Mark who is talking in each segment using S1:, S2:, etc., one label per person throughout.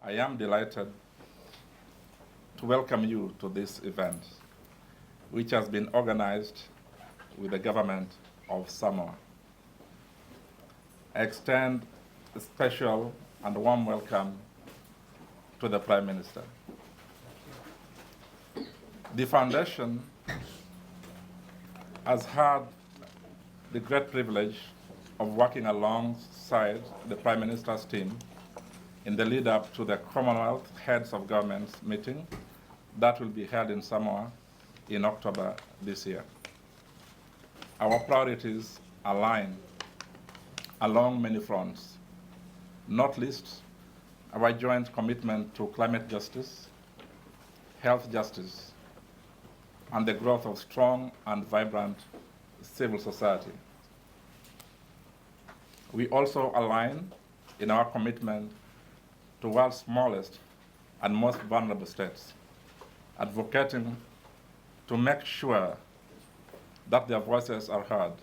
S1: I am delighted to welcome you to this event, which has been organized with the government of Samoa. I extend a special and warm welcome to the Prime Minister. The Foundation has had the great privilege of working alongside the Prime Minister's team in the lead up to the Commonwealth Heads of Governments meeting that will be held in Samoa in October this year. Our priorities align along many fronts, not least our joint commitment to climate justice, health justice, and the growth of strong and vibrant civil society. We also align in our commitment to world's smallest and most vulnerable states, advocating to make sure that their voices are heard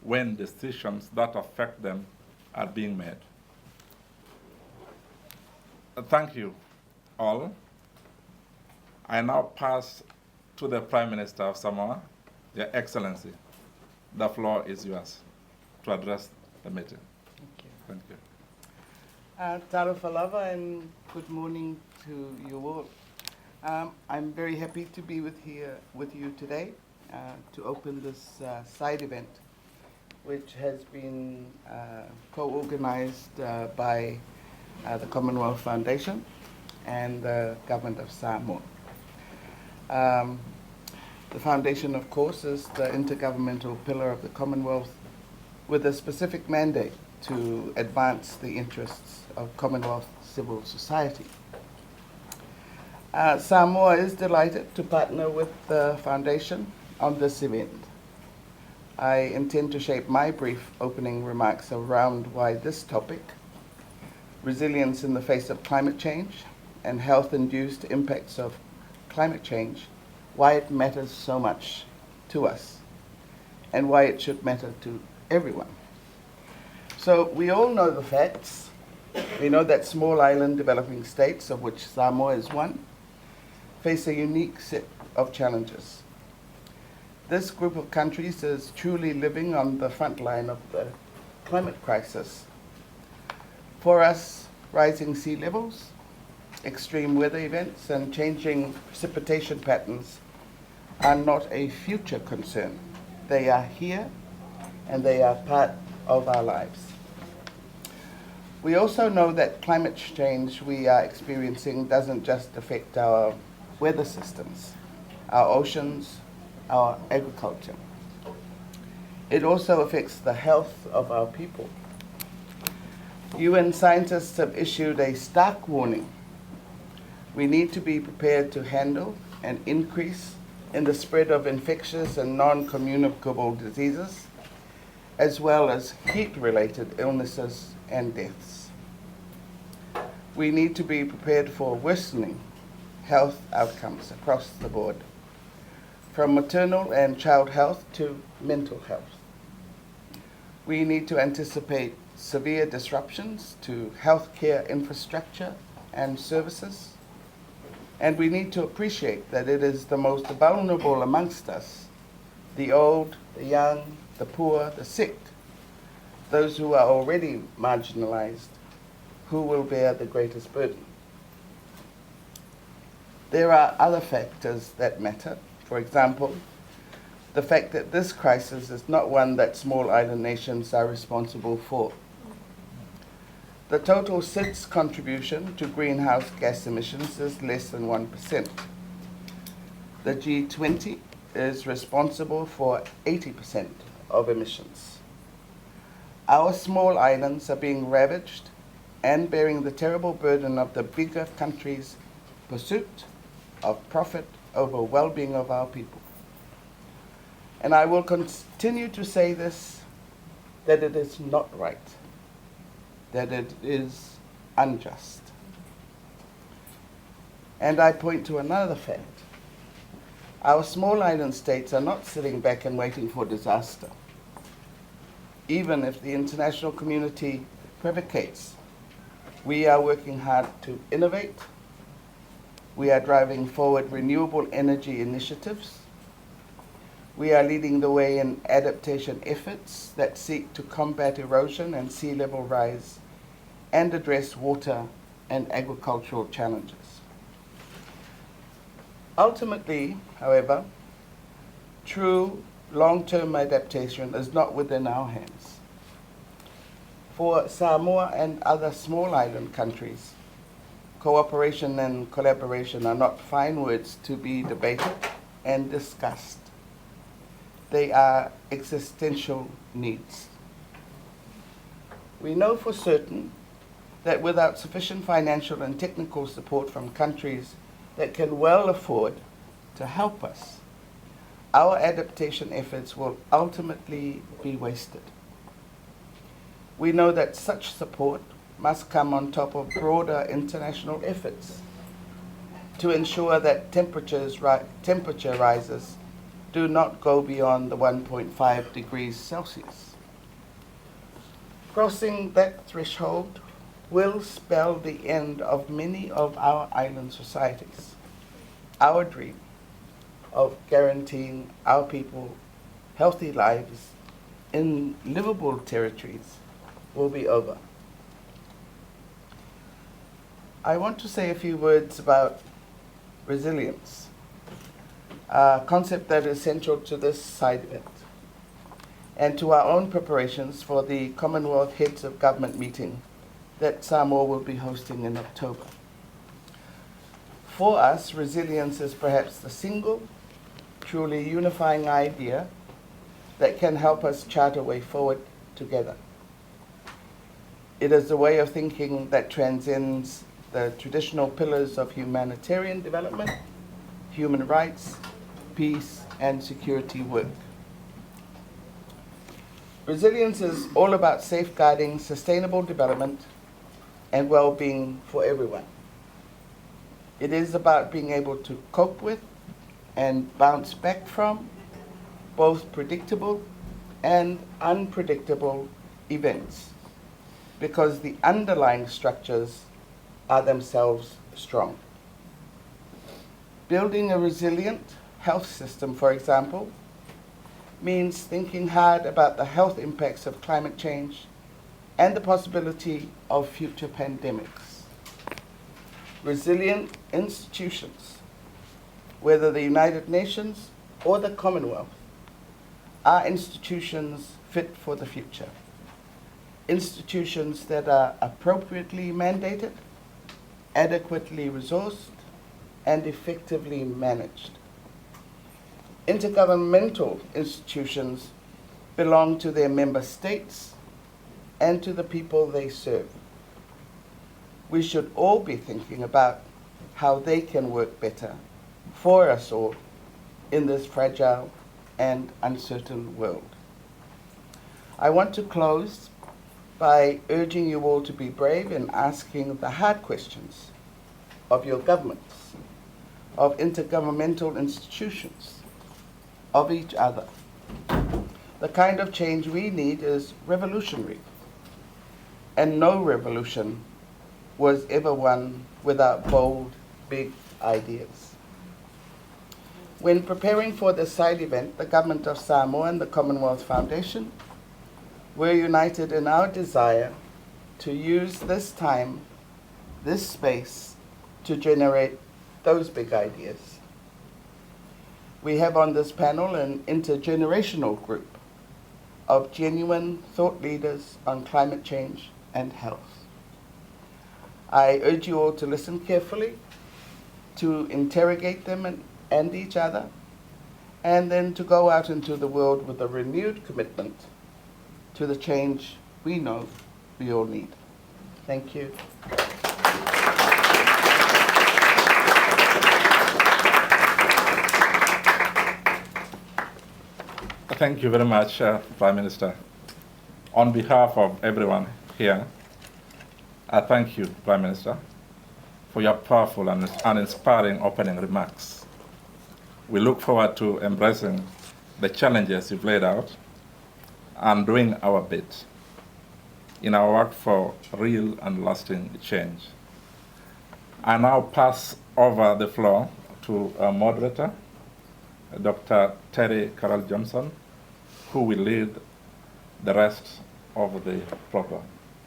S1: when decisions that affect them are being made. Thank you all. I now pass to the Prime Minister of Samoa, Your Excellency. The floor is yours to address the meeting.
S2: Thank you.
S1: Thank you.
S2: Taro Falava, and good morning to you all. I'm very happy to be here with you today to open this side event, which has been co-organized by the Commonwealth Foundation and the Government of Samoa. The Foundation, of course, is the intergovernmental pillar of the Commonwealth with a specific mandate to advance the interests of Commonwealth civil society. Samoa is delighted to partner with the Foundation on this event. I intend to shape my brief opening remarks around why this topic, resilience in the face of climate change and health-induced impacts of climate change, why it matters so much to us and why it should matter to everyone. So we all know the facts. We know that small island developing states, of which Samoa is one, face a unique set of challenges. This group of countries is truly living on the front line of the climate crisis. For us, rising sea levels, extreme weather events, and changing precipitation patterns are not a future concern. They are here, and they are part of our lives. We also know that climate change we are experiencing doesn't just affect our weather systems, our oceans, our agriculture. It also affects the health of our people. UN scientists have issued a stark warning. We need to be prepared to handle an increase in the spread of infectious and non-communicable diseases, as well as heat-related illnesses and deaths. We need to be prepared for worsening health outcomes across the board, from maternal and child health to mental health. We need to anticipate severe disruptions to healthcare infrastructure and services, and we need to appreciate that it is the most vulnerable amongst us, the old, the young, the poor, the sick, those who are already marginalized, who will bear the greatest burden. There are other factors that matter. For example, the fact that this crisis is not one that small island nations are responsible for. The total SIDS contribution to greenhouse gas emissions is less than 1%. The G20 is responsible for 80% of emissions. Our small islands are being ravaged and bearing the terrible burden of the bigger countries' pursuit of profit over well-being of our people. And I will continue to say this, that it is not right, that it is unjust. And I point to another fact. Our small island states are not sitting back and waiting for disaster. Even if the international community provocates We are working hard to innovate. We are driving forward renewable energy initiatives. We are leading the way in adaptation efforts that seek to combat erosion and sea level rise and address water and agricultural challenges. Ultimately, however, true long-term adaptation is not within our hands. For Samoa and other small island countries, cooperation and collaboration are not fine words to be debated and discussed. They are existential needs. We know for certain that without sufficient financial and technical support from countries that can well afford to help us, our adaptation efforts will ultimately be wasted. We know that such support must come on top of broader international efforts to ensure that temperature rises do not go beyond the 1.5 degrees Celsius. Crossing that threshold will spell the end of many of our island societies. Our dream of guaranteeing our people healthy lives in livable territories will be over. I want to say a few words about resilience, a concept that is central to this side event and to our own preparations for the Commonwealth Heads of Government meeting that Samoa will be hosting in October. For us, resilience is perhaps the single, truly unifying idea that can help us chart a way forward together. It is a way of thinking that transcends the traditional pillars of humanitarian development, human rights, peace, and security work. Resilience is all about safeguarding sustainable development and well-being for everyone. It is about being able to cope with and bounce back from both predictable and unpredictable events, because the underlying structures are themselves strong. Building a resilient health system, for example, means thinking hard about the health impacts of climate change and the possibility of future pandemics. Resilient institutions, whether the United Nations or the Commonwealth, are institutions fit for the future. Institutions that are appropriately mandated, adequately resourced, and effectively managed. Intergovernmental institutions belong to their member states and to the people they serve. We should all be thinking about how they can work better for us all in this fragile and uncertain world. I want to close by urging you all to be brave in asking the hard questions of your governments, of intergovernmental institutions, of each other. The kind of change we need is revolutionary, and no revolution was ever won without bold, big ideas. When preparing for this side event, the Government of Samoa and the Commonwealth Foundation were united in our desire to use this time, this space, to generate those big ideas. We have on this panel an intergenerational group of genuine thought leaders on climate change and health. I urge you all to listen carefully, to interrogate them and each other, and then to go out into the world with a renewed commitment to the change we know we all need. Thank you.
S1: Thank you very much, Prime Minister. On behalf of everyone here, I thank you, Prime Minister, for your powerful and inspiring opening remarks. We look forward to embracing the challenges you've laid out and doing our bit. in our work for real and lasting change. I now pass over the floor to our moderator, Dr. Terry Carroll Johnson, who will lead the rest of the program.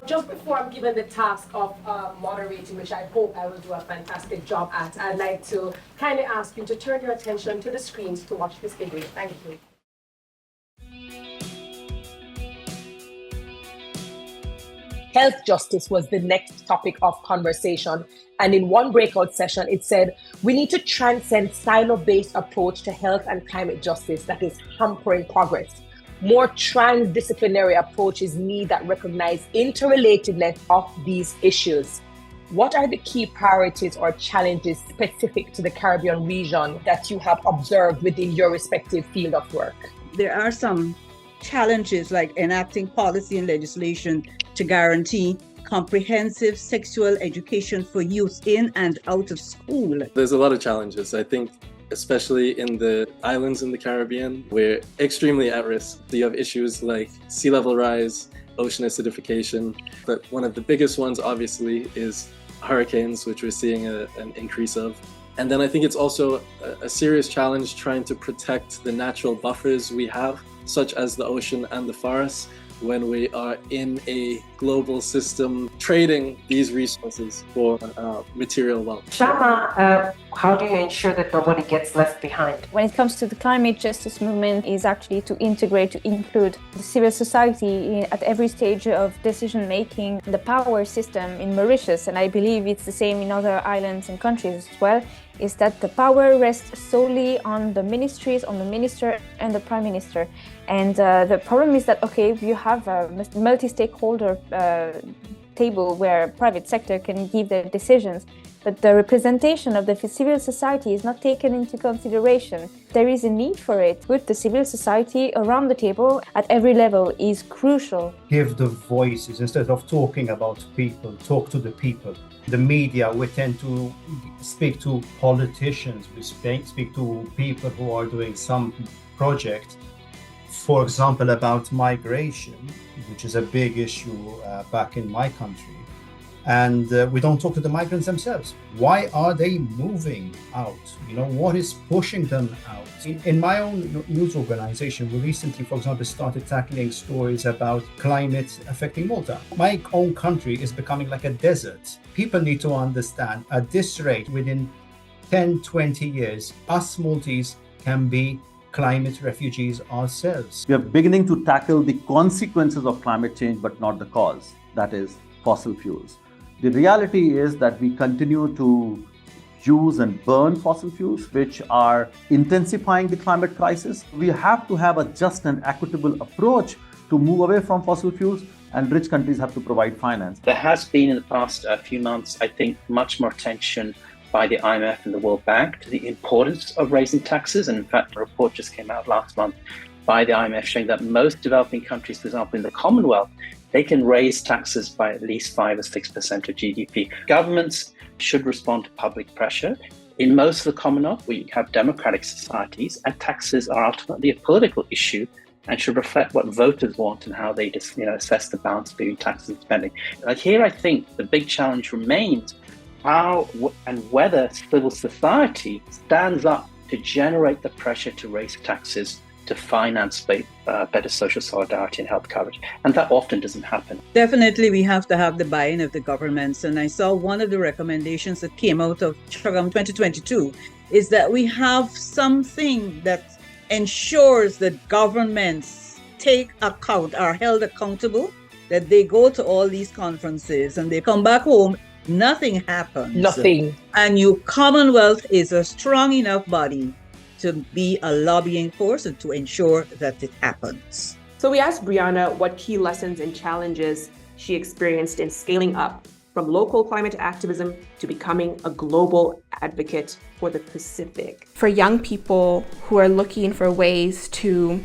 S3: Just before I'm given the task of moderating, which I hope I will do a fantastic job at, I'd like to kindly ask you to turn your attention to the screens to watch this video. Thank you. Health justice was the next topic of conversation. And in one breakout session, it said, we need to transcend silo-based approach to health and climate justice that is hampering progress. More transdisciplinary approaches need that recognize interrelatedness of these issues. What are the key priorities or challenges specific to the Caribbean region that you have observed within your respective field of work?
S4: There are some challenges like enacting policy and legislation to guarantee comprehensive sexual education for youth in and out of school.
S5: There's a lot of challenges. I think especially in the islands in the Caribbean, we're extremely at risk. You have issues like sea level rise, ocean acidification, but one of the biggest ones obviously is hurricanes, which we're seeing an increase of. And then I think it's also a serious challenge trying to protect the natural buffers we have, such as the ocean and the forests, when we are in a global system trading these resources for material wealth.
S3: Shama, how do you ensure that nobody gets left behind?
S6: When it comes to the climate justice movement, is actually to integrate, to include the civil society at every stage of decision making. The power system in Mauritius, and I believe it's the same in other islands and countries as well, is that the power rests solely on the ministries, on the minister and the prime minister. And the problem is that, okay, you have a multi-stakeholder table where private sector can give their decisions, but the representation of the civil society is not taken into consideration. There is a need for it. With the civil society around the table at every level is crucial.
S7: Give the voices instead of talking about people, talk to the people. The media, we tend to speak to politicians, we speak to people who are doing some project, for example, about migration, which is a big issue back in my country. And we don't talk to the migrants themselves. Why are they moving out? You know, what is pushing them out? In my own news organization, we recently, for example, started tackling stories about climate affecting Malta. My own country is becoming like a desert. People need to understand at this rate, within 10, 20 years, us Maltese can be climate refugees ourselves.
S8: We are beginning to tackle the consequences of climate change, but not the cause, that is fossil fuels. The reality is that we continue to use and burn fossil fuels, which are intensifying the climate crisis. We have to have a just and equitable approach to move away from fossil fuels, and rich countries have to provide finance.
S9: There has been in the past few months, I think, much more attention by the IMF and the World Bank to the importance of raising taxes. And in fact, a report just came out last month by the IMF showing that most developing countries, for example, in the Commonwealth, they can raise taxes by at least 5 or 6% of GDP. Governments should respond to public pressure. In most of the Commonwealth, we have democratic societies, and taxes are ultimately a political issue and should reflect what voters want and how they just, assess the balance between taxes and spending. Here, I think the big challenge remains how and whether civil society stands up to generate the pressure to raise taxes to finance better social solidarity and health coverage. And that often doesn't happen.
S4: Definitely, we have to have the buy-in of the governments. And I saw one of the recommendations that came out of Chagam 2022 is that we have something that ensures that governments take account, are held accountable, that they go to all these conferences and they come back home, nothing happens.
S3: Nothing.
S4: And your Commonwealth is a strong enough body to be a lobbying force and to ensure that it happens.
S10: So we asked Brianna what key lessons and challenges she experienced in scaling up from local climate activism to becoming a global advocate for the Pacific.
S11: For young people who are looking for ways to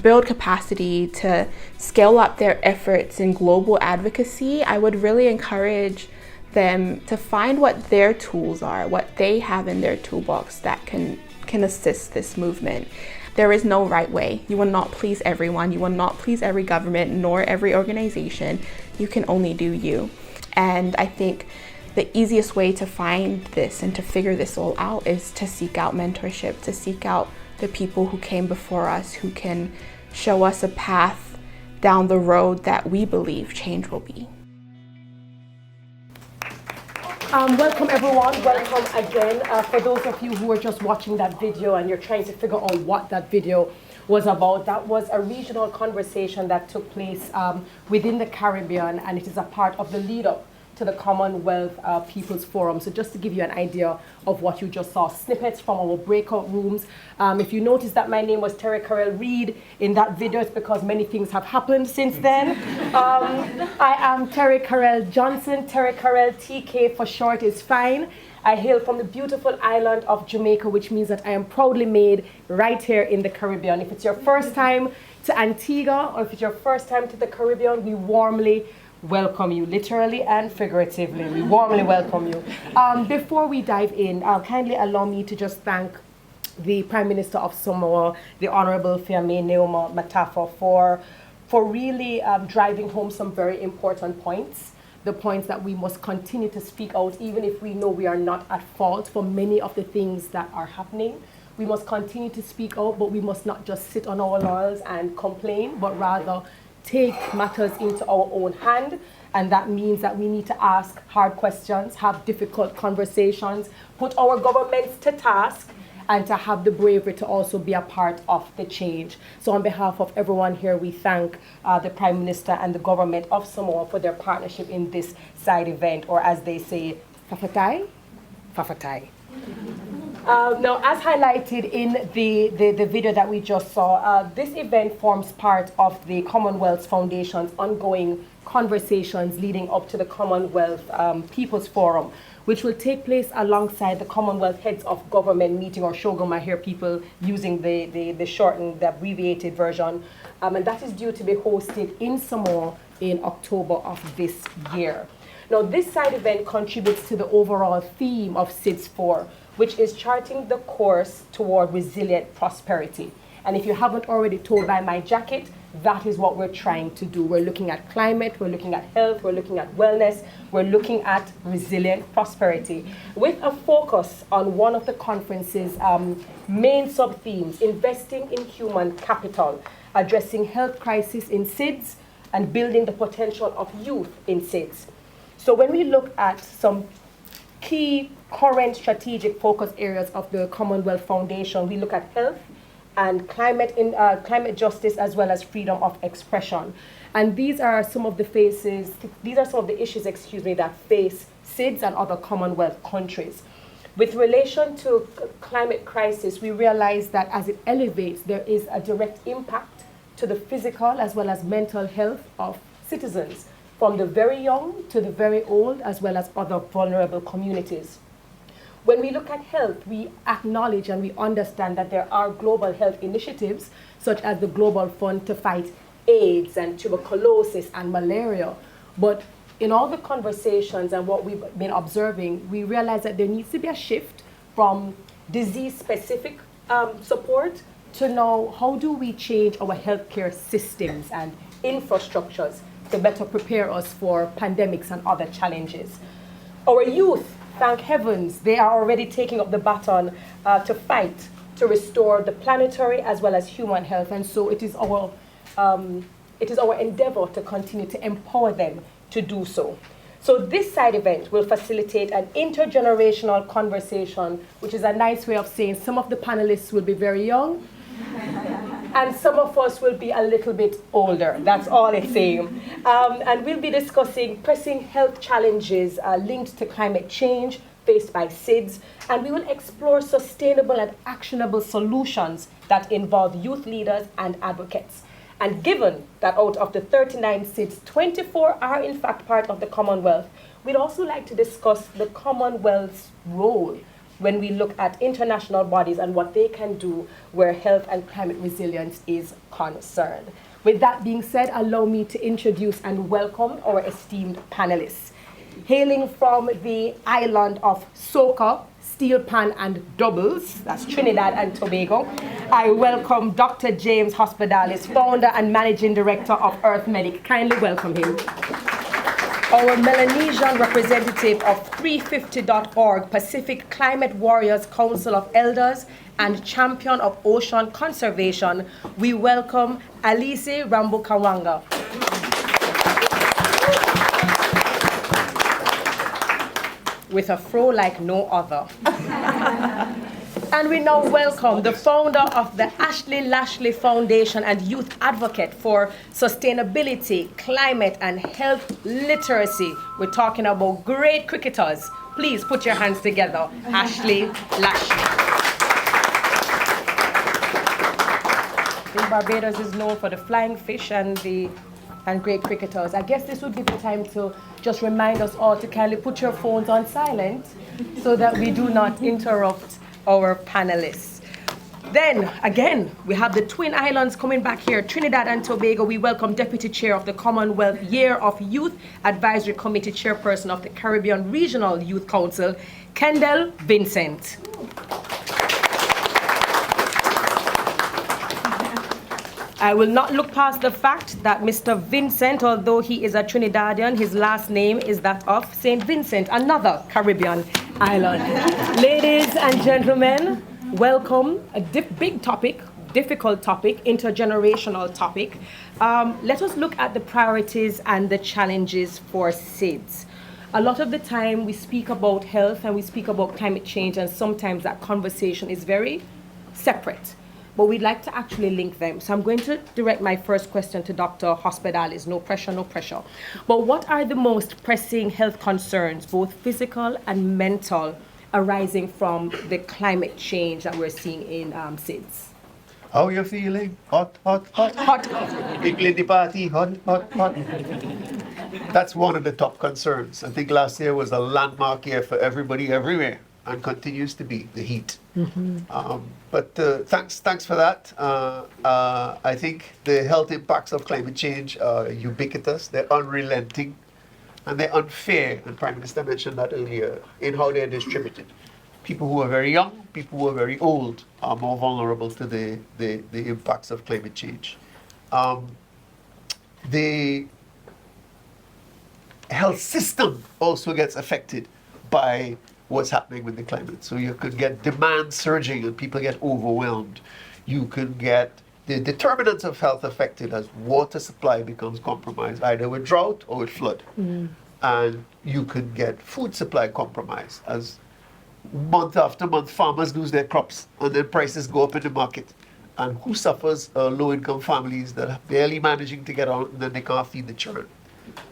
S11: build capacity to scale up their efforts in global advocacy, I would really encourage them to find what their tools are, what they have in their toolbox that can assist this movement. There is no right way. You will not please everyone. You will not please every government nor every organization. You can only do you. And I think the easiest way to find this and to figure this all out is to seek out mentorship, to seek out the people who came before us, who can show us a path down the road that we believe change will be.
S3: Welcome everyone, welcome again. For those of you who are just watching that video and you're trying to figure out what that video was about, that was a regional conversation that took place within the Caribbean, and it is a part of the lead up to the Commonwealth People's Forum. So just to give you an idea of what you just saw, snippets from our breakout rooms. If you notice that my name was Terry Carell Reed in that video, it's because many things have happened since then. I am Terry Carell Johnson. Terry Carell, TK for short, is fine. I hail from the beautiful island of Jamaica, which means that I am proudly made right here in the Caribbean. If it's your first time to Antigua or if it's your first time to the Caribbean, we warmly welcome you, literally and figuratively. We warmly welcome you. Before we dive in, kindly allow me to just thank the Prime Minister of Samoa, the Honorable Fiame Neoma Matafa, for really driving home some very important points. The points that we must continue to speak out, even if we know we are not at fault for many of the things that are happening. We must continue to speak out, but we must not just sit on our laurels and complain, but rather take matters into our own hand. And that means that we need to ask hard questions, have difficult conversations, put our governments to task, and to have the bravery to also be a part of the change. So on behalf of everyone here, we thank the Prime Minister and the government of Samoa for their partnership in this side event, or as they say, fafatai? Fafatai. Now, as highlighted in the video that we just saw, this event forms part of the Commonwealth Foundation's ongoing conversations leading up to the Commonwealth People's Forum, which will take place alongside the Commonwealth Heads of Government meeting, or Shogum. I hear people using the shortened, the abbreviated version, and that is due to be hosted in Samoa in October of this year. Now, this side event contributes to the overall theme of SIDS4, which is charting the course toward resilient prosperity. And if you haven't already told by my jacket, that is what we're trying to do. We're looking at climate, we're looking at health, we're looking at wellness, we're looking at resilient prosperity, with a focus on one of the conference's main sub-themes, investing in human capital, addressing health crisis in SIDS, and building the potential of youth in SIDS. So when we look at some key current strategic focus areas of the Commonwealth Foundation, we look at health and climate justice, as well as freedom of expression. And these are some of the issues, that face SIDS and other Commonwealth countries. With relation to climate crisis, we realize that as it elevates, there is a direct impact to the physical as well as mental health of citizens, from the very young to the very old, as well as other vulnerable communities. When we look at health, we acknowledge and we understand that there are global health initiatives, such as the Global Fund to fight AIDS and tuberculosis and malaria. But in all the conversations and what we've been observing, we realize that there needs to be a shift from disease-specific support to now, how do we change our healthcare systems and infrastructures to better prepare us for pandemics and other challenges. Our youth, thank heavens, they are already taking up the baton to fight to restore the planetary as well as human health. And so it is our endeavor to continue to empower them to do so. So this side event will facilitate an intergenerational conversation, which is a nice way of saying some of the panelists will be very young, and some of us will be a little bit older. That's all it's saying. And we'll be discussing pressing health challenges linked to climate change faced by SIDS, and we will explore sustainable and actionable solutions that involve youth leaders and advocates. And given that out of the 39 SIDS, 24 are in fact part of the Commonwealth, we'd also like to discuss the Commonwealth's role when we look at international bodies and what they can do where health and climate resilience is concerned. With that being said, allow me to introduce and welcome our esteemed panelists. Hailing from the island of Soca, steel pan and doubles, that's Trinidad and Tobago. I welcome Dr. James Hospitalis, founder and managing director of Earth Medic. Kindly welcome him. Our Melanesian representative of 350.org, Pacific Climate Warriors Council of Elders and champion of ocean conservation, we welcome Alice Rambukawanga. With a fro like no other. And we now welcome the founder of the Ashley Lashley Foundation and youth advocate for sustainability, climate, and health literacy. We're talking about great cricketers. Please put your hands together. Ashley Lashley. I think Barbados is known for the flying fish and great cricketers. I guess this would be the time to just remind us all to kindly put your phones on silent so that we do not interrupt our panelists. Then, again, we have the Twin Islands coming back here. Trinidad and Tobago, we welcome Deputy Chair of the Commonwealth Year of Youth Advisory Committee Chairperson of the Caribbean Regional Youth Council, Kendall Vincent. I will not look past the fact that Mr. Vincent, although he is a Trinidadian, his last name is that of St. Vincent, another Caribbean island. Ladies and gentlemen, welcome. A big topic, difficult topic, intergenerational topic. Let us look at the priorities and the challenges for SIDS. A lot of the time we speak about health and we speak about climate change, and sometimes that conversation is very separate. But we'd like to actually link them. So I'm going to direct my first question to Dr. Hospitalis. No pressure, no pressure. But what are the most pressing health concerns, both physical and mental, arising from the climate change that we're seeing in SIDS?
S12: How are you feeling? Hot, hot, hot.
S3: Hot.
S12: People in the party, hot, hot, hot. That's one of the top concerns. I think last year was a landmark year for everybody everywhere, and continues to be the heat. But thanks for that. I think the health impacts of climate change are ubiquitous, they're unrelenting, and they're unfair. And Prime Minister mentioned that earlier, in how they're distributed. People who are very young, people who are very old are more vulnerable to the impacts of climate change. The health system also gets affected by what's happening with the climate. So you could get demand surging and people get overwhelmed. You could get the determinants of health affected as water supply becomes compromised, either with drought or with flood. And you could get food supply compromised as month after month farmers lose their crops and then prices go up in the market. And who suffers? Low-income families that are barely managing to get out, and then they can't feed the children.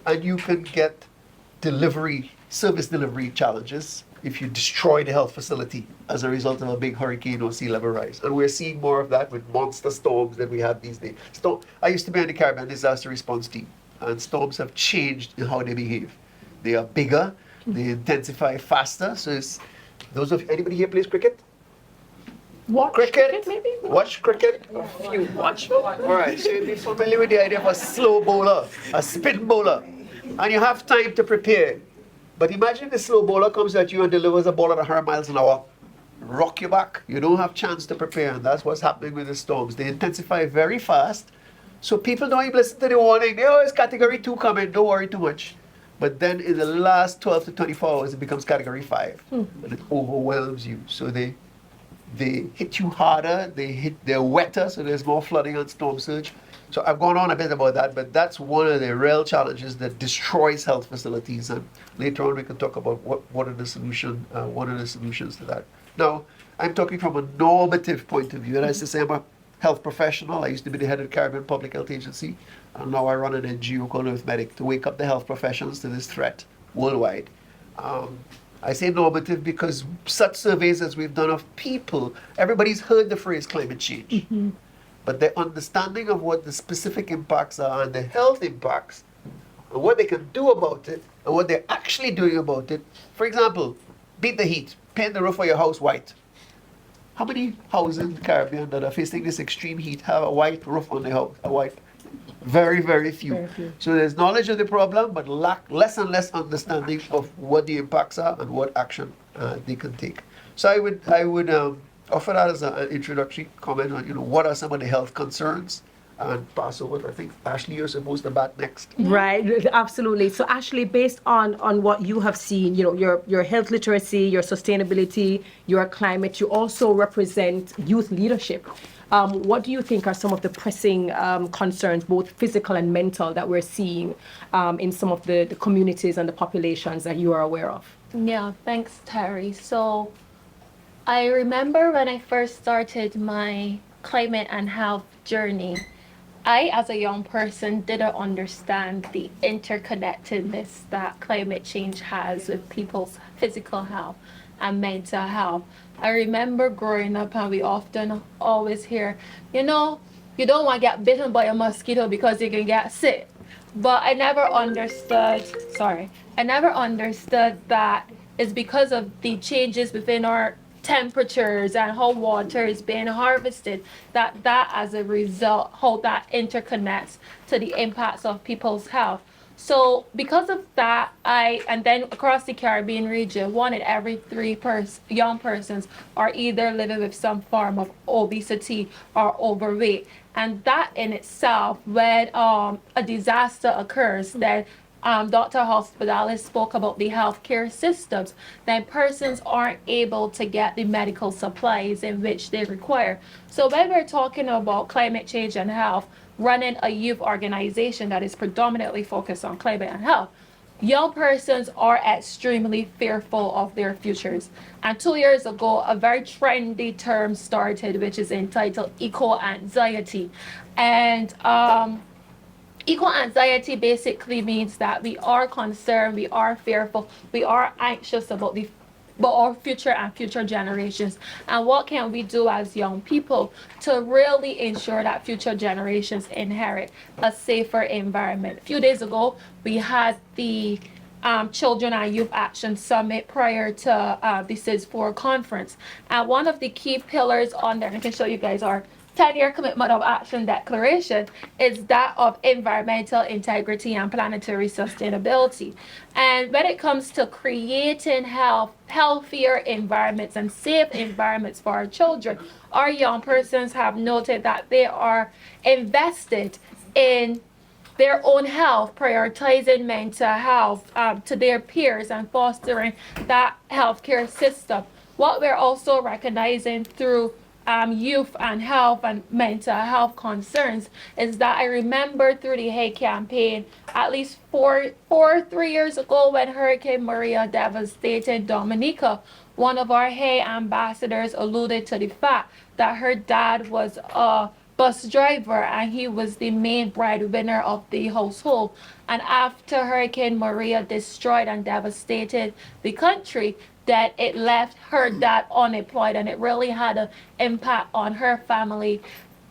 S12: And you can get service delivery challenges if you destroy the health facility as a result of a big hurricane or sea level rise. And we're seeing more of that with monster storms that we have these days. I used to be on the Caribbean Disaster Response Team, and storms have changed in how they behave. They are bigger, they intensify faster. So anybody here plays cricket?
S3: Watch cricket maybe?
S12: Watch cricket? You watch? All right, so you'll be familiar with the idea of a slow bowler, a spin bowler, and you have time to prepare. But imagine the slow bowler comes at you and delivers a ball at 100 miles an hour. Rock you back. You don't have chance to prepare, and that's what's happening with the storms. They intensify very fast, so people don't even listen to the warning. It's category 2 coming, don't worry too much. But then in the last 12 to 24 hours, it becomes category 5, and it overwhelms you. So they hit you harder, they're wetter, so there's more flooding and storm surge. So I've gone on a bit about that, but that's one of the real challenges that destroys health facilities. And later on, we can talk about what are the solutions to that. Now, I'm talking from a normative point of view. And as I say, I'm a health professional. I used to be the head of the Caribbean Public Health Agency, and now I run an NGO called Earth Medic to wake up the health professionals to this threat worldwide. I say normative because such surveys as we've done of people, everybody's heard the phrase climate change. But their understanding of what the specific impacts are and the health impacts and what they can do about it and what they're actually doing about it. For example, beat the heat, paint the roof of your house white. How many houses in the Caribbean that are facing this extreme heat have a white roof on their house? Very, very few. Very few. So there's knowledge of the problem, but less and less understanding of what the impacts are and what action they can take. So I would offer that as an introductory comment on, what are some of the health concerns, and pass over. I think Ashley, you're supposed to bat next.
S10: Right, absolutely. So Ashley, based on what you have seen, your health literacy, your sustainability, your climate, you also represent youth leadership. What do you think are some of the pressing concerns, both physical and mental, that we're seeing in some of the communities and the populations that you are aware of?
S13: Yeah, thanks, Terry. So I remember when I first started my climate and health journey, I, as a young person, didn't understand the interconnectedness that climate change has with people's physical health and mental health. I remember growing up, and we often always hear, you don't want to get bitten by a mosquito because you can get sick. But I never understood that it's because of the changes within our temperatures and how water is being harvested, that as a result, how that interconnects to the impacts of people's health. So because of that, and then across the Caribbean region, 1 in every 3 young persons are either living with some form of obesity or overweight. And that in itself, when a disaster occurs, then Dr. Hospitalis spoke about the healthcare systems, then persons aren't able to get the medical supplies in which they require. So when we're talking about climate change and health, running a youth organization that is predominantly focused on climate and health, young persons are extremely fearful of their futures. And 2 years ago, a very trendy term started, which is entitled eco-anxiety. And eco-anxiety basically means that we are concerned, we are fearful, we are anxious about our future and future generations. And what can we do as young people to really ensure that future generations inherit a safer environment? A few days ago, we had the Children and Youth Action Summit prior to the CIS4 conference. And one of the key pillars on there, and I can show you guys our 10-year commitment of action declaration, is that of environmental integrity and planetary sustainability. And when it comes to creating healthier environments and safe environments for our children, our young persons have noted that they are invested in their own health, prioritizing mental health to their peers and fostering that healthcare system. What we're also recognizing through youth and health and mental health concerns is that I remember through the Hay campaign at least 3 years ago, when Hurricane Maria devastated Dominica, one of our Hay ambassadors alluded to the fact that her dad was a bus driver and he was the main breadwinner of the household. And after Hurricane Maria destroyed and devastated the country, that it left her dad unemployed, and it really had an impact on her family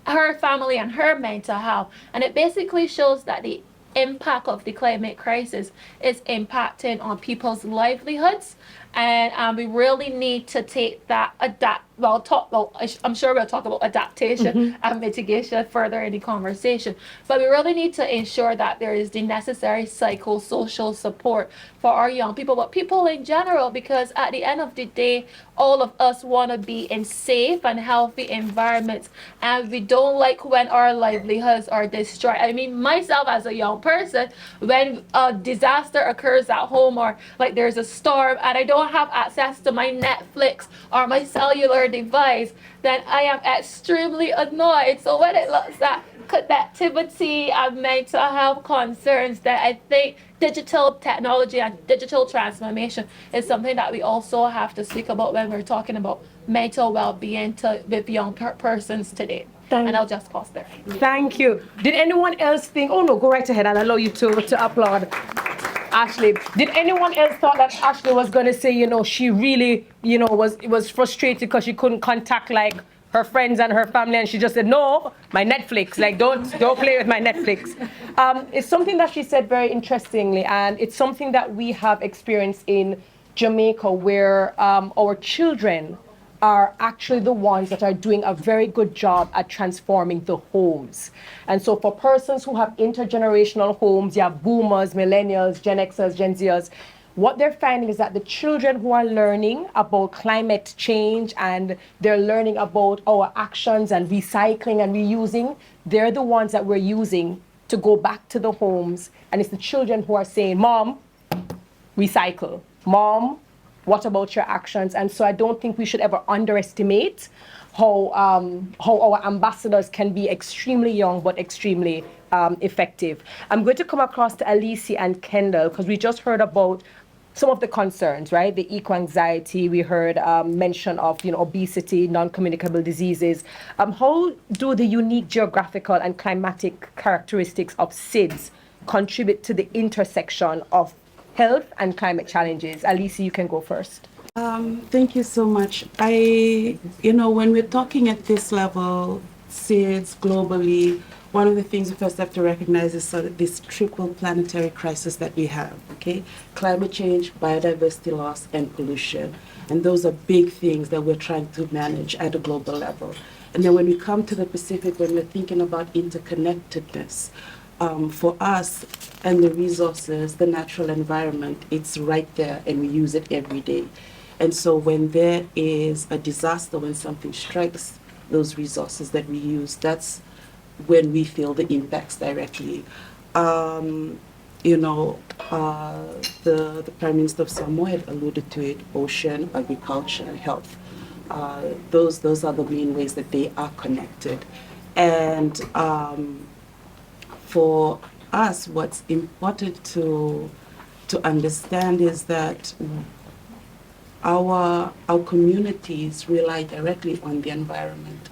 S13: and her mental health. And it basically shows that the impact of the climate crisis is impacting on people's livelihoods, and we really need to take that I'm sure we'll talk about adaptation and mitigation further in the conversation, but we really need to ensure that there is the necessary psychosocial support for our young people, but people in general, because at the end of the day, all of us want to be in safe and healthy environments, and we don't like when our livelihoods are destroyed. I mean, myself as a young person, when a disaster occurs at home, or like there's a storm and I don't have access to my Netflix or my cellular device, then I am extremely annoyed. So when it looks at connectivity and mental health concerns, that I think digital technology and digital transformation is something that we also have to speak about when we're talking about mental well-being with young persons today. And I'll just pause there.
S10: Thank you. Did anyone else think, oh no, go right ahead, I'll allow you to applaud Ashley. Did anyone else thought that Ashley was going to say, she really, was frustrated because she couldn't contact like her friends and her family, and she just said, no, my Netflix, like don't play with my Netflix. It's something that she said very interestingly, and it's something that we have experienced in Jamaica, where our children are actually the ones that are doing a very good job at transforming the homes. And so for persons who have intergenerational homes, you have boomers, millennials, Gen Xers, Gen Zers, what they're finding is that the children who are learning about climate change and they're learning about our actions and recycling and reusing, they're the ones that we're using to go back to the homes. And it's the children who are saying, Mom, recycle. Mom, what about your actions? And so I don't think we should ever underestimate how our ambassadors can be extremely young but extremely effective. I'm going to come across to Alicia and Kendall because we just heard about some of the concerns, right? The eco-anxiety, we heard mention of obesity, non-communicable diseases. How do the unique geographical and climatic characteristics of SIDS contribute to the intersection of health and climate challenges? Alicia, you can go first.
S14: Thank you so much. When we're talking at this level, SIDS globally, one of the things we first have to recognize is sort of this triple planetary crisis that we have, okay? Climate change, biodiversity loss, and pollution. And those are big things that we're trying to manage at a global level. And then when we come to the Pacific, when we're thinking about interconnectedness, for us and the resources, the natural environment, it's right there and we use it every day. And so when there is a disaster, when something strikes those resources that we use, that's when we feel the impacts directly. The Prime Minister of Samoa had alluded to it: ocean, agriculture, health. Those are the main ways that they are connected. And for us, what's important to understand is that our communities rely directly on the environment.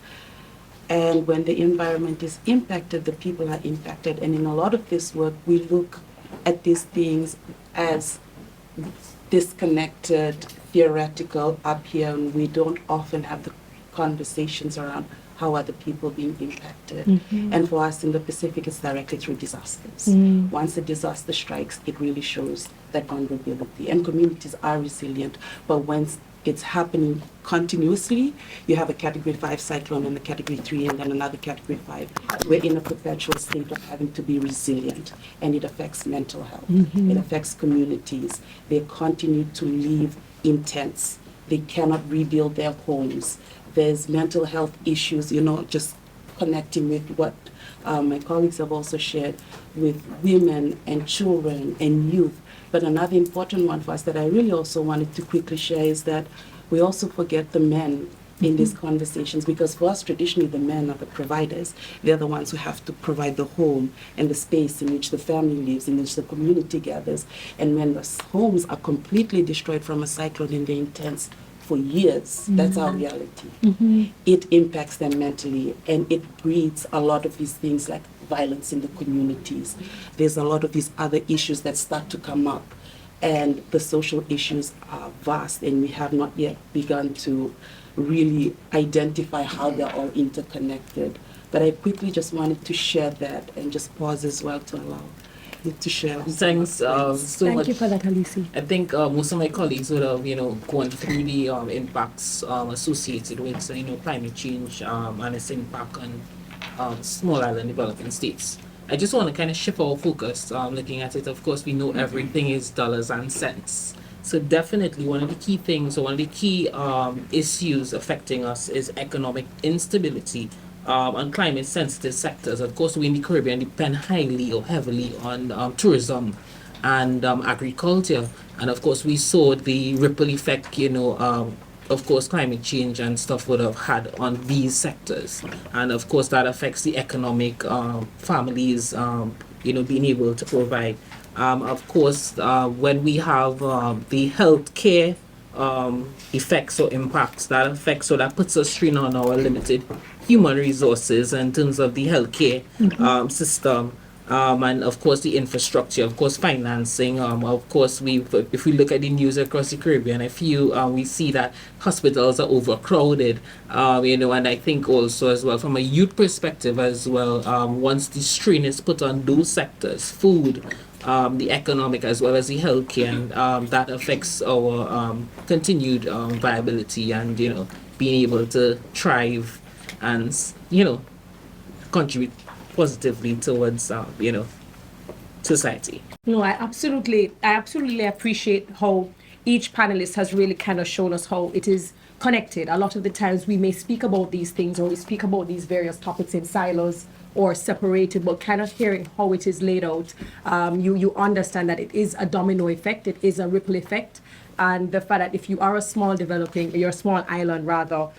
S14: And when the environment is impacted, the people are impacted. And in a lot of this work, we look at these things as disconnected, theoretical up here, and we don't often have the conversations around how are the people being impacted. Mm-hmm. And for us in the Pacific, it's directly through disasters. Mm. Once a disaster strikes, it really shows that vulnerability. And communities are resilient, but once it's happening continuously, you have a Category 5 cyclone and a Category 3 and then another Category 5. We're in a perpetual state of having to be resilient, and it affects mental health. Mm-hmm. It affects communities. They continue to live in tents. They cannot rebuild their homes. There's mental health issues, just connecting with what my colleagues have also shared with women and children and youth. But another important one for us that I really also wanted to quickly share is that we also forget the men in these conversations, because for us, traditionally, the men are the providers. They're the ones who have to provide the home and the space in which the family lives, in which the community gathers. And when the homes are completely destroyed from a cyclone in the intense for years, that's our reality. Mm-hmm. It impacts them mentally, and it breeds a lot of these things like violence in the communities. There's a lot of these other issues that start to come up, and the social issues are vast, and we have not yet begun to really identify how they're all interconnected. But I quickly just wanted to share that and just pause as well to allow you to share.
S15: Thanks so much.
S10: Thank you for that, Alicia.
S15: I think most of my colleagues would have, gone through the impacts associated with, climate change and its impact on small island developing states. I just want to kind of shift our focus, looking at it. Of course, we know everything is dollars and cents. So definitely one of the key things, or one of the key issues affecting us is economic instability and climate sensitive sectors. Of course, we in the Caribbean depend highly or heavily on tourism and agriculture. And of course, we saw the ripple effect, of course, climate change and stuff would have had on these sectors. And of course, that affects the economic families, being able to provide. Of course, when we have the healthcare effects or impacts, that puts a strain on our limited human resources in terms of the healthcare system. And of course the infrastructure, of course financing, of course if we look at the news across the Caribbean, we see that hospitals are overcrowded, and I think also as well from a youth perspective as well, once the strain is put on those sectors, food, the economic as well as the healthcare, and that affects our continued viability and being able to thrive and contribute positively towards society.
S10: No, I absolutely appreciate how each panelist has really kind of shown us how it is connected. A lot of the times we may speak about these things or we speak about these various topics in silos or separated, but kind of hearing how it is laid out, you understand that it is a domino effect, it is a ripple effect, and the fact that if you are a small island rather,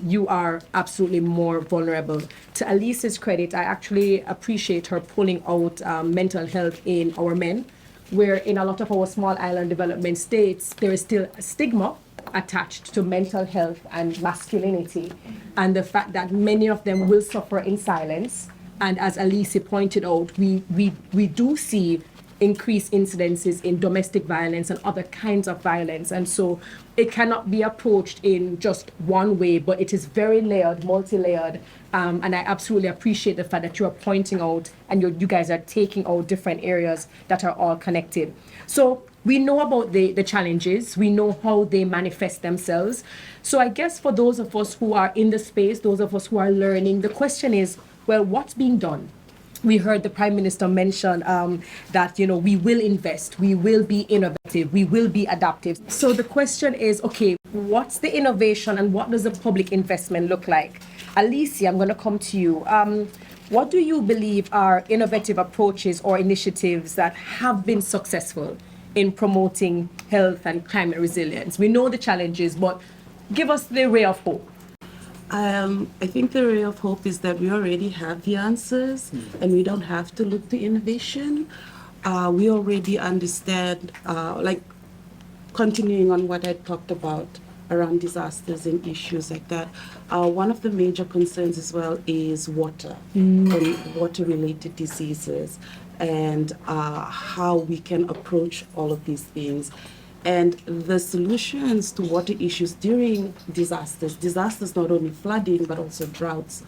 S10: you are absolutely more vulnerable. To Alice's credit, I actually appreciate her pulling out mental health in our men, where in a lot of our small island development states, there is still a stigma attached to mental health and masculinity, and the fact that many of them will suffer in silence. And as Alice pointed out, we do see increased incidences in domestic violence and other kinds of violence. And so it cannot be approached in just one way, but it is very layered, multi-layered. And I absolutely appreciate the fact that you are pointing out and you guys are taking out different areas that are all connected. So we know about the challenges, we know how they manifest themselves. So I guess for those of us who are in the space, those of us who are learning, the question is, well, what's being done? We heard the Prime Minister mention that, we will invest, we will be innovative, we will be adaptive. So the question is, okay, what's the innovation and what does the public investment look like? Alicia, I'm going to come to you. What do you believe are innovative approaches or initiatives that have been successful in promoting health and climate resilience? We know the challenges, but give us the ray of hope.
S14: I think the ray of hope is that we already have the answers and we don't have to look to innovation. We already understand, continuing on what I talked about around disasters and issues like that, one of the major concerns as well is water and water-related diseases and how we can approach all of these things. And the solutions to water issues during disasters not only flooding, but also droughts,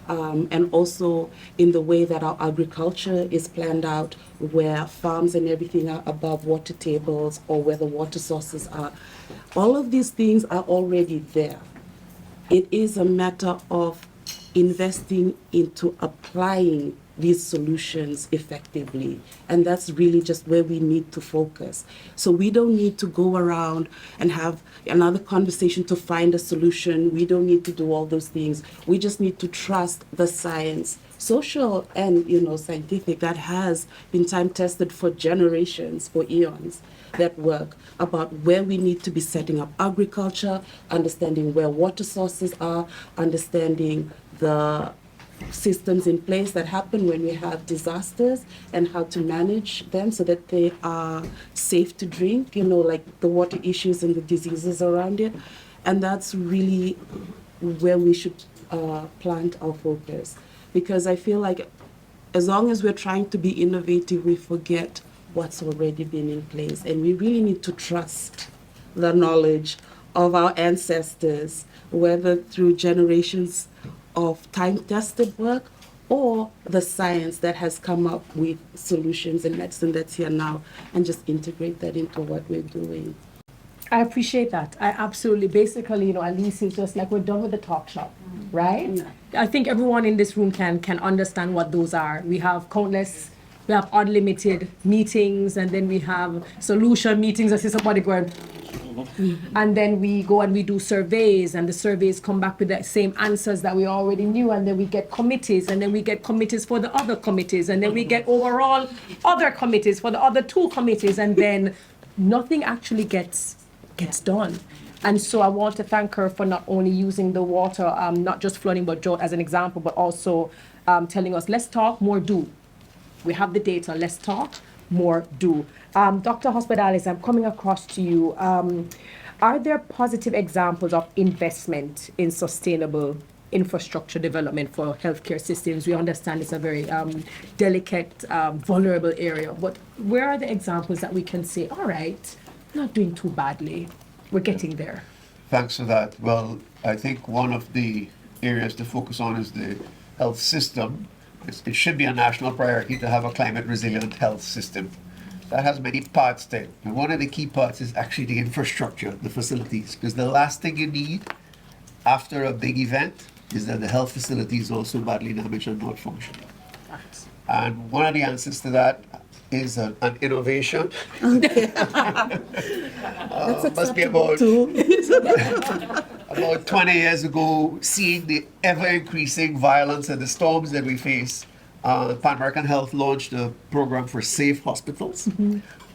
S14: and also in the way that our agriculture is planned out, where farms and everything are above water tables or where the water sources are. All of these things are already there. It is a matter of investing into applying these solutions effectively. And that's really just where we need to focus. So we don't need to go around and have another conversation to find a solution. We don't need to do all those things. We just need to trust the science, social and scientific, that has been time tested for generations, for eons, that work about where we need to be setting up agriculture, understanding where water sources are, understanding the systems in place that happen when we have disasters and how to manage them so that they are safe to drink, like the water issues and the diseases around it. And that's really where we should plant our focus. Because I feel like as long as we're trying to be innovative, we forget what's already been in place. And we really need to trust the knowledge of our ancestors, whether through generations of time-tested work or the science that has come up with solutions in medicine that's here now, and just integrate that into what we're doing.
S10: I appreciate that. I absolutely, basically, Alice is just like, we're done with the talk shop, right? Yeah. I think everyone in this room can understand what those are. We have unlimited meetings, and then we have solution meetings. I see somebody going, and then we go and we do surveys, and the surveys come back with the same answers that we already knew, and then we get committees, and then we get committees for the other committees, and then we get overall other committees for the other two committees, and then nothing actually gets done. And so I want to thank her for not only using the water, not just flooding but drought as an example, but also telling us, let's talk, more do. We have the data, let's talk, more do. Dr. Hospitalis, I'm coming across to you. Are there positive examples of investment in sustainable infrastructure development for healthcare systems? We understand it's a very delicate, vulnerable area, but where are the examples that we can say, all right, not doing too badly, we're getting there?
S12: Thanks for that. Well, I think one of the areas to focus on is the health system. It should be a national priority to have a climate resilient health system. That has many parts to it. And one of the key parts is actually the infrastructure, the facilities, because the last thing you need after a big event is that the health facility is also badly damaged and not functioning. And one of the answers to that is an innovation.
S14: That's
S12: must be
S14: acceptable
S12: about,
S14: too.
S12: about 20 years ago, seeing the ever-increasing violence and the storms that we face. Pan American Health launched a program for safe hospitals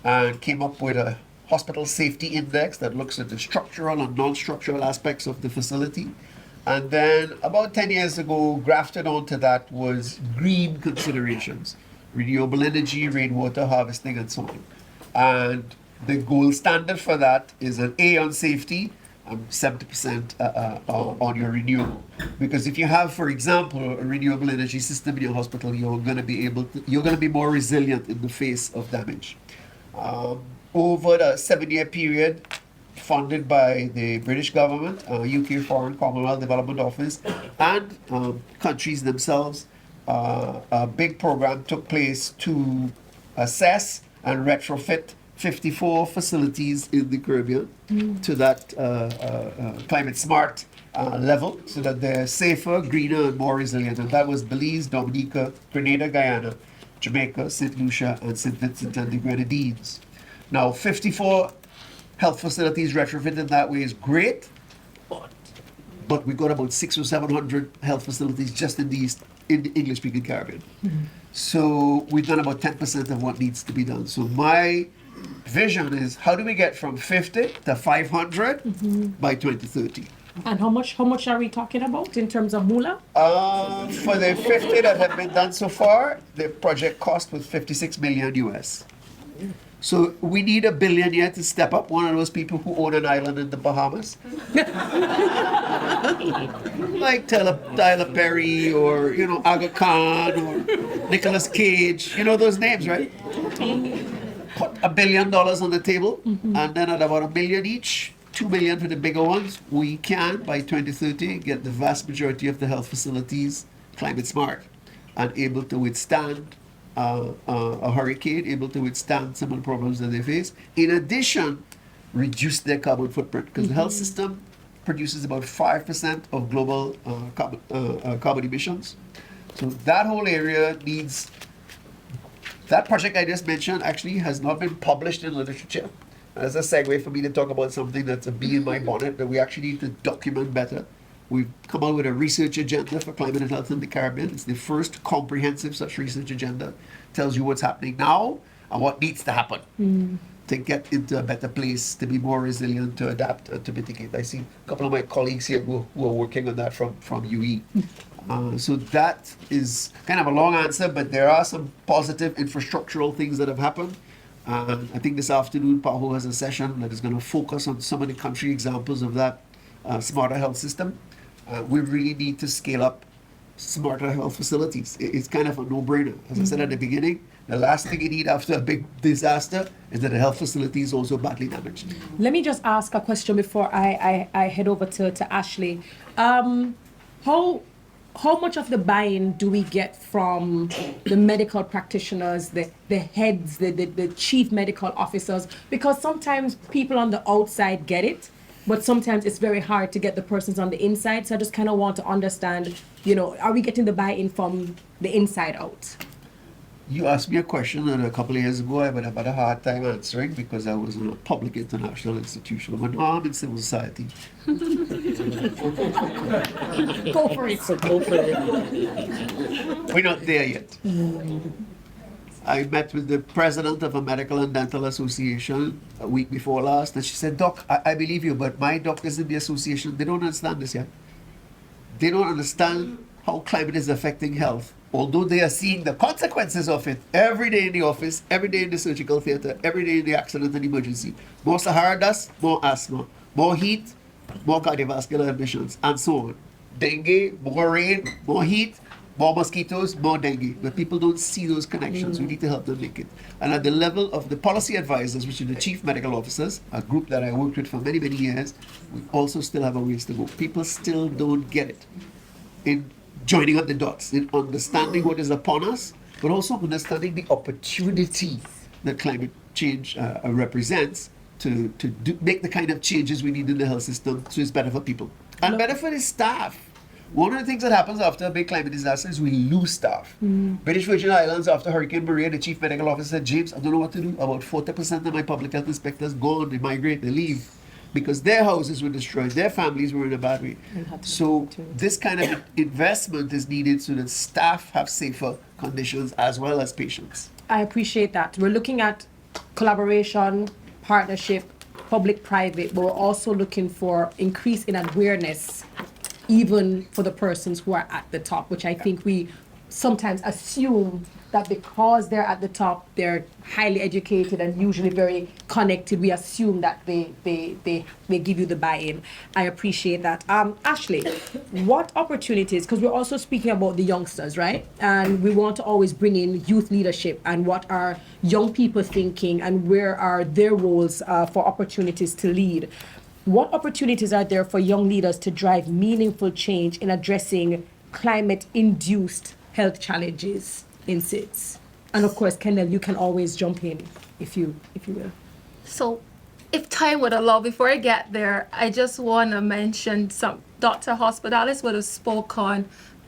S12: and came up with a hospital safety index that looks at the structural and non-structural aspects of the facility. And then about 10 years ago, grafted onto that was green considerations, renewable energy, rainwater harvesting, and so on. And the gold standard for that is an A on safety and 70% on your renewable. Because if you have, for example, a renewable energy system in your hospital, you're going to be more resilient in the face of damage. Over the 7-year period, funded by the British government, UK Foreign Commonwealth Development Office, and countries themselves, a big program took place to assess and retrofit 54 facilities in the Caribbean to that climate smart level so that they're safer, greener, and more resilient. And that was Belize, Dominica, Grenada, Guyana, Jamaica, St. Lucia, and St. Vincent and the Grenadines. Now, 54 health facilities retrofitted that way is great, but we got about 600 or 700 health facilities just in the English-speaking Caribbean. So we've done about 10% of what needs to be done. So my vision is, how do we get from 50 to 500 by 2030?
S10: And how much are we talking about in terms of moolah?
S12: For the 50 that have been done so far, the project cost was 56 million US. So we need $1 billion here to step up. One of those people who own an island in the Bahamas, like Tyler Perry or Aga Khan or Nicolas Cage. You know those names, right? Put $1 billion on the table, and then at about $1 million each, $2 million for the bigger ones, we can by 2030 get the vast majority of the health facilities climate smart and able to withstand a hurricane, able to withstand some of the problems that they face. In addition, reduce their carbon footprint, because the health system produces about 5% of global carbon emissions. So that whole area needs, that project I just mentioned actually has not been published in literature. As a segue for me to talk about something that's a bee in my bonnet that we actually need to document better. We've come out with a research agenda for climate and health in the Caribbean. It's the first comprehensive such research agenda. Tells you what's happening now and what needs to happen to get into a better place, to be more resilient, to adapt, and to mitigate. I see a couple of my colleagues here who are working on that from UE. So that is kind of a long answer, but there are some positive infrastructural things that have happened. I think this afternoon, PAHO has a session that is going to focus on some of the country examples of that smarter health system. We really need to scale up smarter health facilities. It's kind of a no-brainer. As I said at the beginning, the last thing you need after a big disaster is that the health facility is also badly damaged.
S10: Let me just ask a question before I head over to Ashley. How much of the buy-in do we get from the medical practitioners, the heads, the chief medical officers? Because sometimes people on the outside get it, but sometimes it's very hard to get the persons on the inside. So I just kind of want to understand, are we getting the buy-in from the inside out?
S12: You asked me a question that a couple of years ago I would have had a hard time answering because I was in a public international institution. But now I'm in civil society.
S10: Go for it.
S12: We're not there yet. I met with the president of a medical and dental association a week before last, and she said, Doc, I believe you, but my doctors in the association, they don't understand this yet. They don't understand how climate is affecting health, although they are seeing the consequences of it every day in the office, every day in the surgical theater, every day in the accident and emergency. More Sahara dust, more asthma, more heat, more cardiovascular emissions, and so on. Dengue, more rain, more heat, more mosquitoes, more dengue. But people don't see those connections. We need to help them make it. And at the level of the policy advisors, which are the chief medical officers, a group that I worked with for many, many years, we also still have a ways to go. People still don't get it in joining up the dots, in understanding what is upon us, but also understanding the opportunity that climate change represents to make the kind of changes we need in the health system so it's better for people. And better for the staff. One of the things that happens after a big climate disaster is we lose staff. British Virgin Islands, after Hurricane Maria, the chief medical officer said, James, I don't know what to do. About 40% of my public health inspectors gone, they migrate, they leave. Because their houses were destroyed, their families were in a bad way. So this kind of investment is needed so that staff have safer conditions as well as patients.
S10: I appreciate that. We're looking at collaboration, partnership, public-private, but we're also looking for increase in awareness, even for the persons who are at the top, which I think we sometimes assume that because they're at the top, they're highly educated and usually very connected. We assume that they give you the buy-in. I appreciate that. Ashley, what opportunities, because we're also speaking about the youngsters, right? And we want to always bring in youth leadership and what are young people thinking and where are their roles for opportunities to lead. What opportunities are there for young leaders to drive meaningful change in addressing climate-induced health challenges in SIDS? And of course, Kendall, you can always jump in if you will.
S13: So, if time would allow, before I get there, I just want to mention Dr. Hospitalis would have spoke on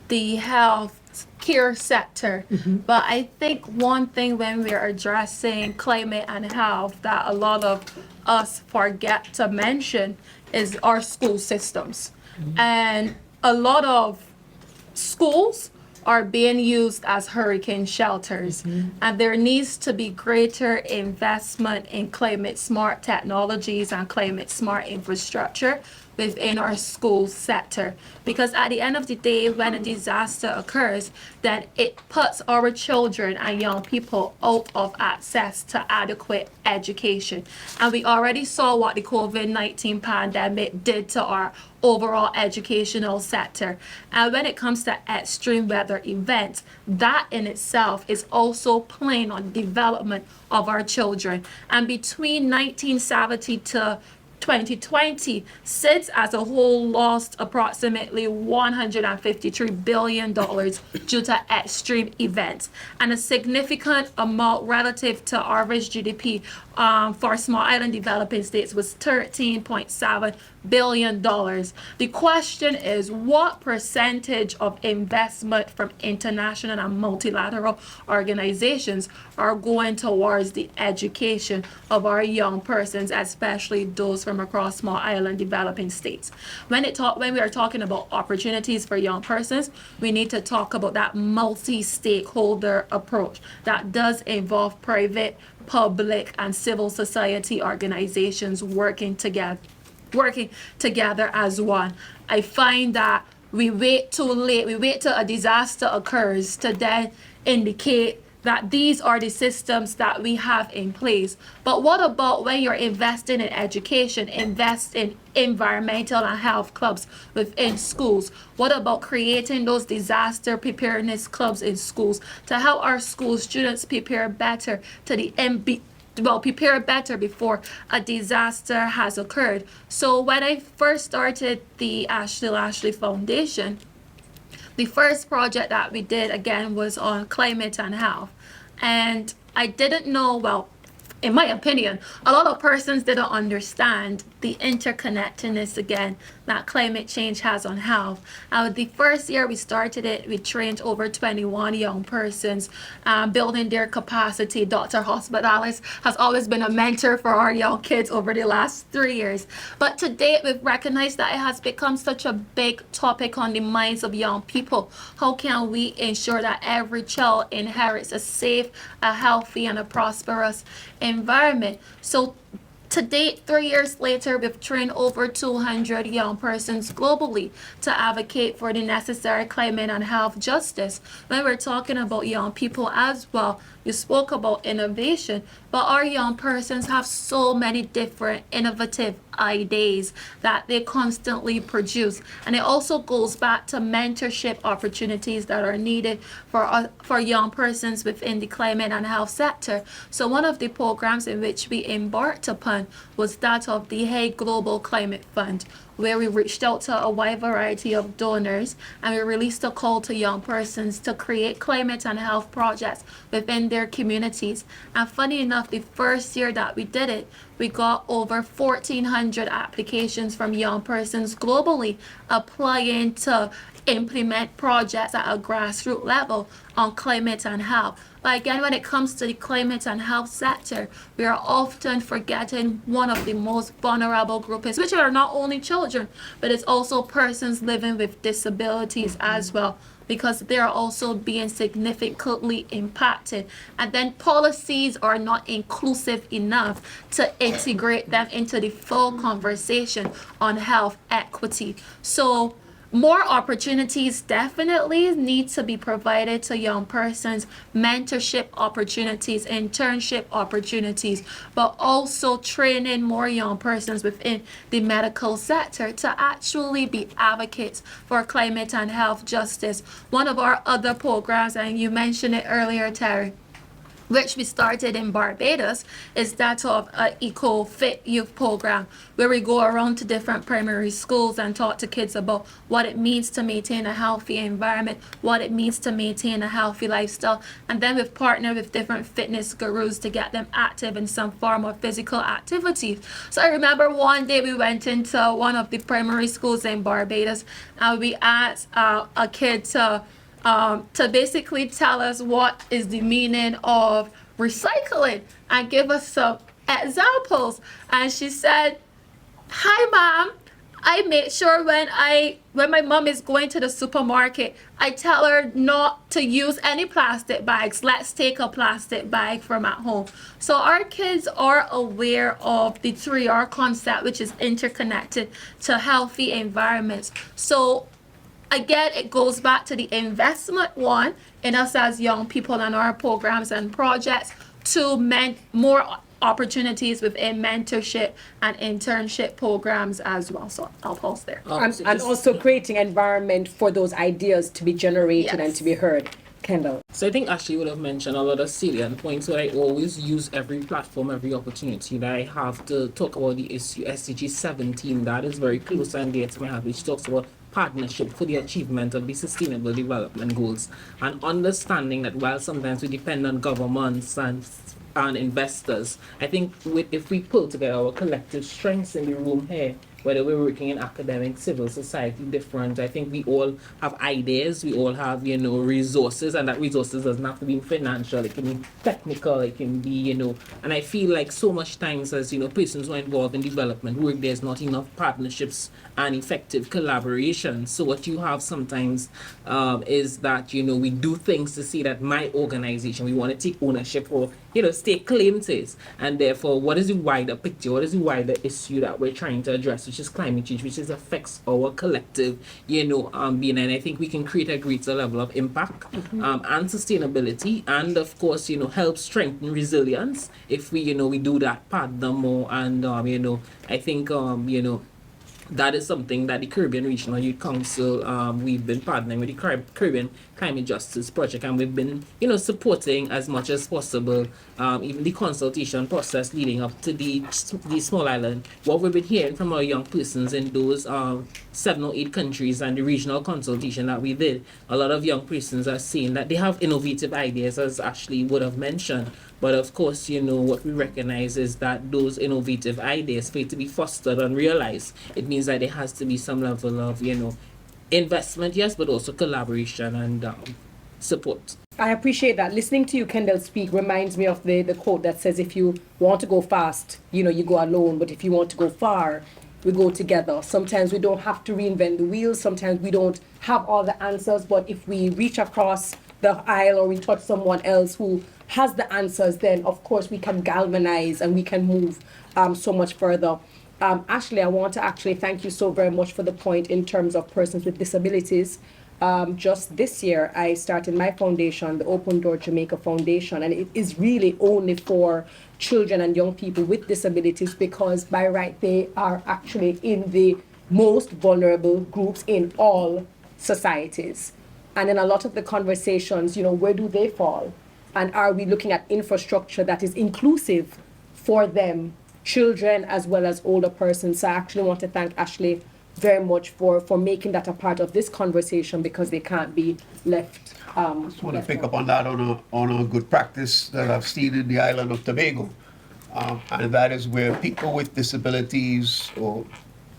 S13: the health care sector. But I think one thing when we're addressing climate and health that a lot of us forget to mention is our school systems. And a lot of schools are being used as hurricane shelters. And there needs to be greater investment in climate smart technologies and climate smart infrastructure within our school sector. Because at the end of the day, when a disaster occurs, then it puts our children and young people out of access to adequate education. And we already saw what the COVID-19 pandemic did to our overall educational sector. And when it comes to extreme weather events, that in itself is also playing on the development of our children. And between 1970 to 2020, SIDS as a whole lost approximately $153 billion due to extreme events, and a significant amount relative to average GDP for small island developing states was $13.7 billion. The question is, what percentage of investment from international and multilateral organizations are going towards the education of our young persons, especially those from across small island developing states? When we are talking about opportunities for young persons, we need to talk about that multi-stakeholder approach that does involve private, public, and civil society organizations working together as one. I find that we wait too late, we wait till a disaster occurs to then indicate that these are the systems that we have in place. But what about when you're investing in education, invest in environmental and health clubs within schools? What about creating those disaster preparedness clubs in schools to help our school students prepare better prepare better before a disaster has occurred? So when I first started the Ashley Foundation, the first project that we did again was on climate and health. And I didn't know, well, in my opinion, a lot of persons didn't understand the interconnectedness again that climate change has on health. The first year we started it, we trained over 21 young persons, building their capacity. Dr. Hospitalis has always been a mentor for our young kids over the last 3 years. But to date, we've recognized that it has become such a big topic on the minds of young people. How can we ensure that every child inherits a safe, a healthy, and a prosperous environment? So to date, 3 years later, we've trained over 200 young persons globally to advocate for the necessary climate and health justice. When we're talking about young people as well, you spoke about innovation, but our young persons have so many different innovative ideas that they constantly produce. And it also goes back to mentorship opportunities that are needed for young persons within the climate and health sector. So one of the programs in which we embarked upon was that of the Hague Global Climate Fund, where we reached out to a wide variety of donors and we released a call to young persons to create climate and health projects within their communities. And funny enough, the first year that we did it, we got over 1,400 applications from young persons globally applying to implement projects at a grassroots level on climate and health. But again, when it comes to the climate and health sector, we are often forgetting one of the most vulnerable groups, which are not only children, but it's also persons living with disabilities as well, because they are also being significantly impacted. And then policies are not inclusive enough to integrate them into the full conversation on health equity. So more opportunities definitely need to be provided to young persons, mentorship opportunities, internship opportunities, but also training more young persons within the medical sector to actually be advocates for climate and health justice. One of our other programs, and you mentioned it earlier, Terry, which we started in Barbados, is that of an eco-fit youth program, where we go around to different primary schools and talk to kids about what it means to maintain a healthy environment, what it means to maintain a healthy lifestyle, and then we've partnered with different fitness gurus to get them active in some form of physical activity. So I remember one day we went into one of the primary schools in Barbados, and we asked a kid to basically tell us what is the meaning of recycling and give us some examples. And she said, "Hi, Mom. I make sure when my mom is going to the supermarket, I tell her not to use any plastic bags. Let's take a plastic bag from at home." So our kids are aware of the 3R concept, which is interconnected to healthy environments. So again, it goes back to the investment one in us as young people and our programs and projects to more opportunities within mentorship and internship programs as well. So I'll pause there.
S10: And also creating environment for those ideas to be generated and to be heard. Kendall.
S15: So I think Ashley would have mentioned a lot of salient points where I always use every platform, every opportunity that I have to talk about the issue. SDG 17, that is very close and dear to my heart, which talks about partnership for the achievement of the sustainable development goals, and understanding that while sometimes we depend on governments and investors, I think if we pull together our collective strengths in the room here, whether we're working in academic, civil society, different, I think we all have ideas, we all have, resources, and that resources doesn't have to be financial, it can be technical, it can be, and I feel like so much times as, persons who are involved in development work, there's not enough partnerships and effective collaboration. So what you have sometimes is that, we do things to see that my organization, we want to take ownership or, stake claim to it. And therefore, what is the wider picture? What is the wider issue that we're trying to address, which is climate change, which affects our collective, being. And I think we can create a greater level of impact and sustainability, and of course, help strengthen resilience if we, we do that part the more. And, I think, that is something that the Caribbean Regional Youth Council, we've been partnering with the Caribbean Climate Justice Project, and we've been, supporting as much as possible, even the consultation process leading up to the small island. What we've been hearing from our young persons in those 7 or 8 countries and the regional consultation that we did, a lot of young persons are saying that they have innovative ideas, as Ashley would have mentioned. But of course, what we recognize is that those innovative ideas, for it to be fostered and realized, it means that there has to be some level of, investment, yes, but also collaboration and support.
S10: I appreciate that. Listening to you, Kendall, speak reminds me of the quote that says, if you want to go fast, you go alone. But if you want to go far, we go together. Sometimes we don't have to reinvent the wheel. Sometimes we don't have all the answers. But if we reach across the aisle or we touch someone else who has the answers, then of course we can galvanize and we can move so much further. Ashley, I want to actually thank you so very much for the point in terms of persons with disabilities. Just this year, I started my foundation, the Open Door Jamaica Foundation, and it is really only for children and young people with disabilities, because by right, they are actually in the most vulnerable groups in all societies. And in a lot of the conversations, where do they fall? And are we looking at infrastructure that is inclusive for them, children as well as older persons? So I actually want to thank Ashley very much for making that a part of this conversation, because they can't be left.
S12: I just want to pick up on that on a good practice that I've seen in the island of Tobago. And that is where people with disabilities, or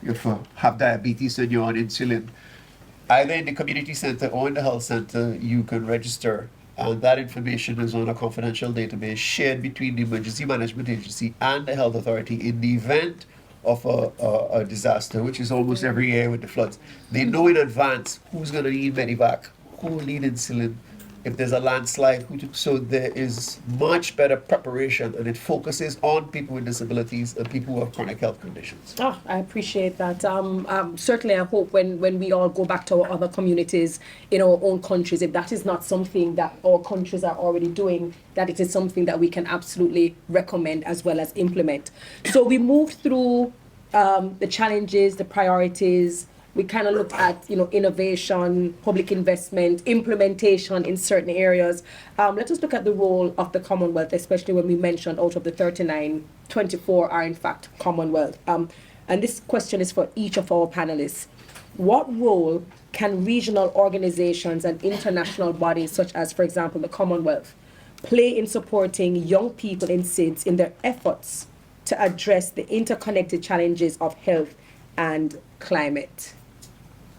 S12: if you have diabetes and you're on insulin, either in the community center or in the health center, you can register. And that information is on a confidential database shared between the Emergency Management Agency and the Health Authority in the event of a disaster, which is almost every year with the floods. They know in advance who's going to need medevac, who will need insulin, if there's a landslide, so there is much better preparation, and it focuses on people with disabilities and people who have chronic health conditions.
S10: Oh, I appreciate that. Certainly, I hope when we all go back to our other communities in our own countries, if that is not something that our countries are already doing, that it is something that we can absolutely recommend as well as implement. So we moved through the challenges, the priorities. We kind of looked at, innovation, public investment, implementation in certain areas. Let us look at the role of the Commonwealth, especially when we mentioned out of the 39, 24 are in fact Commonwealth. And this question is for each of our panelists. What role can regional organizations and international bodies, such as, for example, the Commonwealth, play in supporting young people in SIDS in their efforts to address the interconnected challenges of health and climate?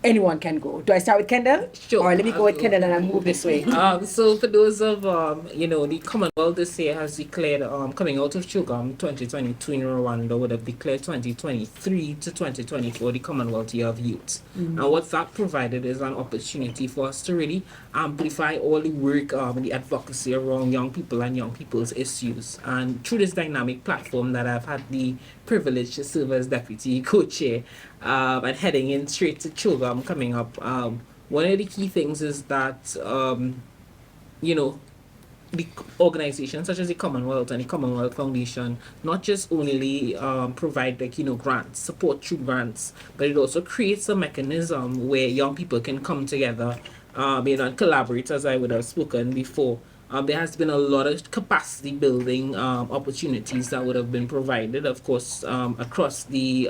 S10: Anyone can go. Do I start with Kendall?
S15: Sure.
S10: Or let me go with Kendall and I move this way.
S15: So for those of, the Commonwealth this year has declared, coming out of CHOGM 2022 in Rwanda, would have declared 2023 to 2024 the Commonwealth Year of Youth. And what that provided is an opportunity for us to really amplify all the work and the advocacy around young people and young people's issues. And through this dynamic platform that I've had the privilege to serve as deputy co-chair, and heading in straight to CHOGM coming up, one of the key things is that, the organizations such as the Commonwealth and the Commonwealth Foundation not just only provide grants, support through grants, but it also creates a mechanism where young people can come together, and collaborate, as I would have spoken before. There has been a lot of capacity building opportunities that would have been provided, of course, across the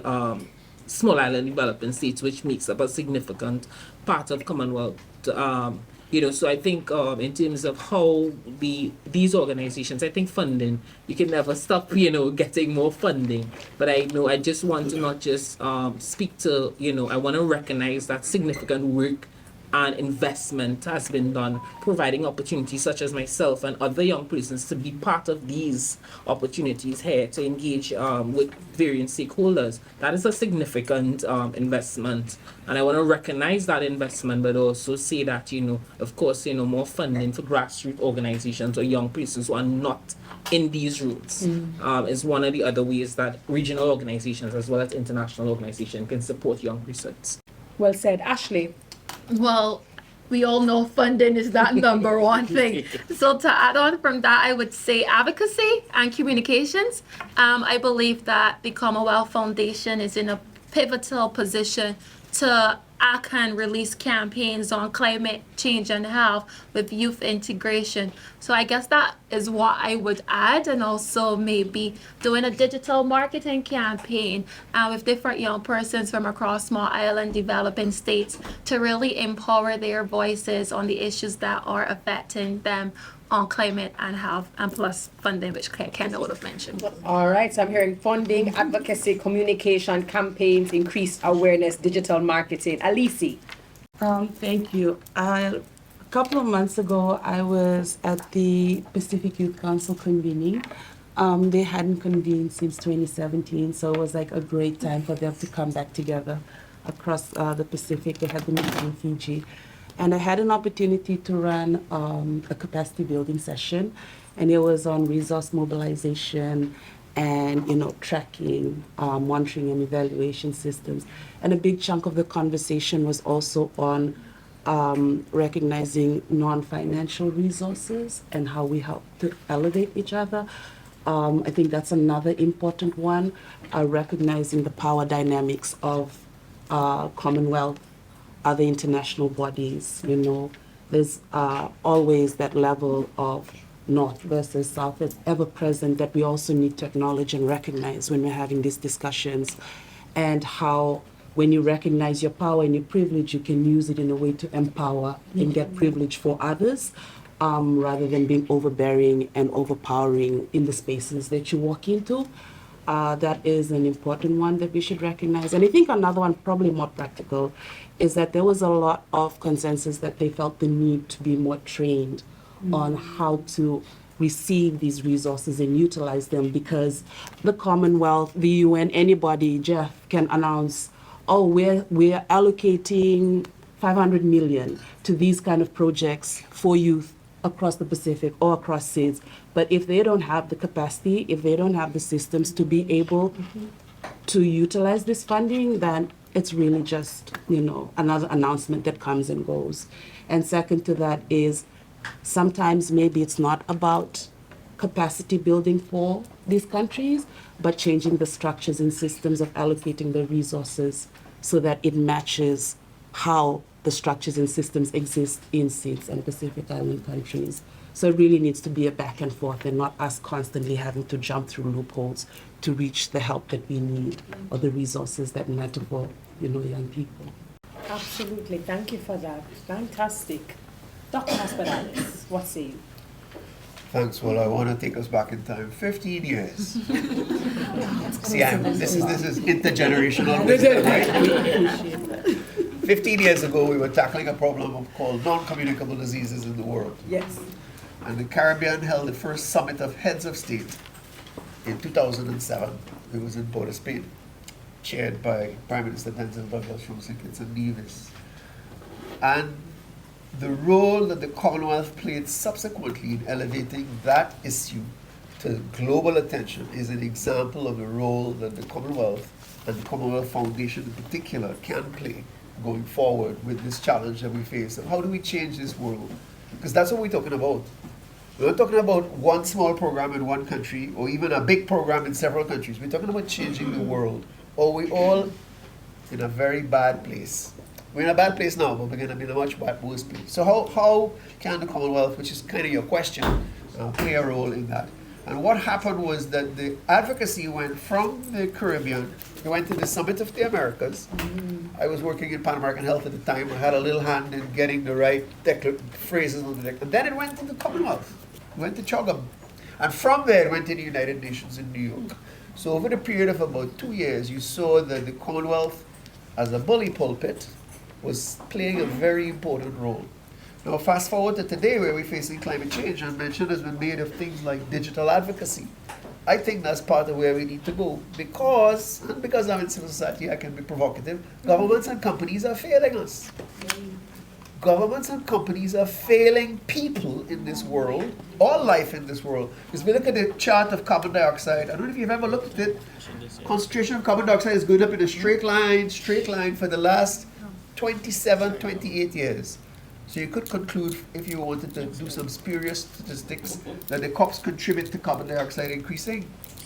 S15: small island developing states, which makes up a significant part of Commonwealth. So I think in terms of how these organizations, I think funding, you can never stop, getting more funding. But I just want to not just speak to, I want to recognize that significant work and investment has been done, providing opportunities such as myself and other young persons to be part of these opportunities here, to engage with various stakeholders. That is a significant investment, and I want to recognize that investment, but also say that, of course, more funding for grassroots organizations or young persons who are not in these routes is one of the other ways that regional organizations as well as international organizations can support young persons.
S10: Well said. Ashley?
S13: Well, we all know funding is that number one thing. So to add on from that, I would say advocacy and communications. I believe that the Commonwealth Foundation is in a pivotal position to act and release campaigns on climate change and health with youth integration. So I guess that is what I would add, and also maybe doing a digital marketing campaign with different young persons from across small island developing states to really empower their voices on the issues that are affecting them on climate and health, and plus funding, which Kendall would have mentioned.
S10: All right, so I'm hearing funding, advocacy, communication, campaigns, increased awareness, digital marketing. Alisi?
S14: Thank you. A couple of months ago, I was at the Pacific Youth Council convening. They hadn't convened since 2017, so it was like a great time for them to come back together across the Pacific. They had the meeting in Fiji. And I had an opportunity to run a capacity building session, and it was on resource mobilization and tracking, monitoring and evaluation systems. And a big chunk of the conversation was also on recognizing non-financial resources and how we help to elevate each other. I think that's another important one, recognizing the power dynamics of Commonwealth, other international bodies. There's always that level of North versus South that's ever present that we also need to acknowledge and recognize when we're having these discussions, and how when you recognize your power and your privilege, you can use it in a way to empower and get privilege for others, rather than being overbearing and overpowering in the spaces that you walk into. that is an important one that we should recognize. And I think another one, probably more practical, is that there was a lot of consensus that they felt the need to be more trained on how to receive these resources and utilize them, because the Commonwealth, the UN, anybody, Jeff, can announce, oh, we're allocating 500 million to these kind of projects for youth across the Pacific or across SIDS. But if they don't have the capacity, if they don't have the systems to be able to utilize this funding, then it's really just, another announcement that comes and goes. And second to that is sometimes maybe it's not about capacity building for these countries, but changing the structures and systems of allocating the resources so that it matches how the structures and systems exist in SIDS and Pacific Island countries. So it really needs to be a back and forth and not us constantly having to jump through loopholes to reach the help that we need or the resources that matter for, young people.
S16: Absolutely. Thank you for that. Fantastic. Dr. Hospitalis, what say you?
S12: Thanks. Well, I want to take us back in time 15 years. See, this is intergenerational. 15 years ago, we were tackling a problem called non-communicable diseases in the world.
S16: Yes.
S12: And the Caribbean held the first summit of heads of state in 2007. It was in Port of Spain, chaired by Prime Minister Denzel Douglas from St. Kitts and Nevis. And the role that the Commonwealth played subsequently in elevating that issue to global attention is an example of the role that the Commonwealth and the Commonwealth Foundation in particular can play going forward with this challenge that we face. So how do we change this world? Because that's what we're talking about. We're not talking about one small program in one country or even a big program in several countries. We're talking about changing the world. Or we're all in a very bad place. We're in a bad place now, but we're going to be in a much worse place. So how can the Commonwealth, which is kind of your question, play a role in that? And what happened was that the advocacy went from the Caribbean, it went to the Summit of the Americas. I was working in Pan American Health at the time. I had a little hand in getting the right phrases on the deck. And then it went to the Commonwealth. It went to CHOGM. And from there it went to the United Nations in New York. So over the period of about 2 years, you saw that the Commonwealth, as a bully pulpit, was playing a very important role. Now fast forward to today where we're facing climate change, and mention has been made of things like digital advocacy. I think that's part of where we need to go because I'm in civil society, I can be provocative, governments and companies are failing us. Governments and companies are failing people in this world, all life in this world. Because we look at the chart of carbon dioxide, I don't know if you've ever looked at it, concentration of carbon dioxide is going up in a straight line for the last 27, 28 years. So you could conclude, if you wanted to do some spurious statistics, that the COPs contribute to carbon dioxide increasing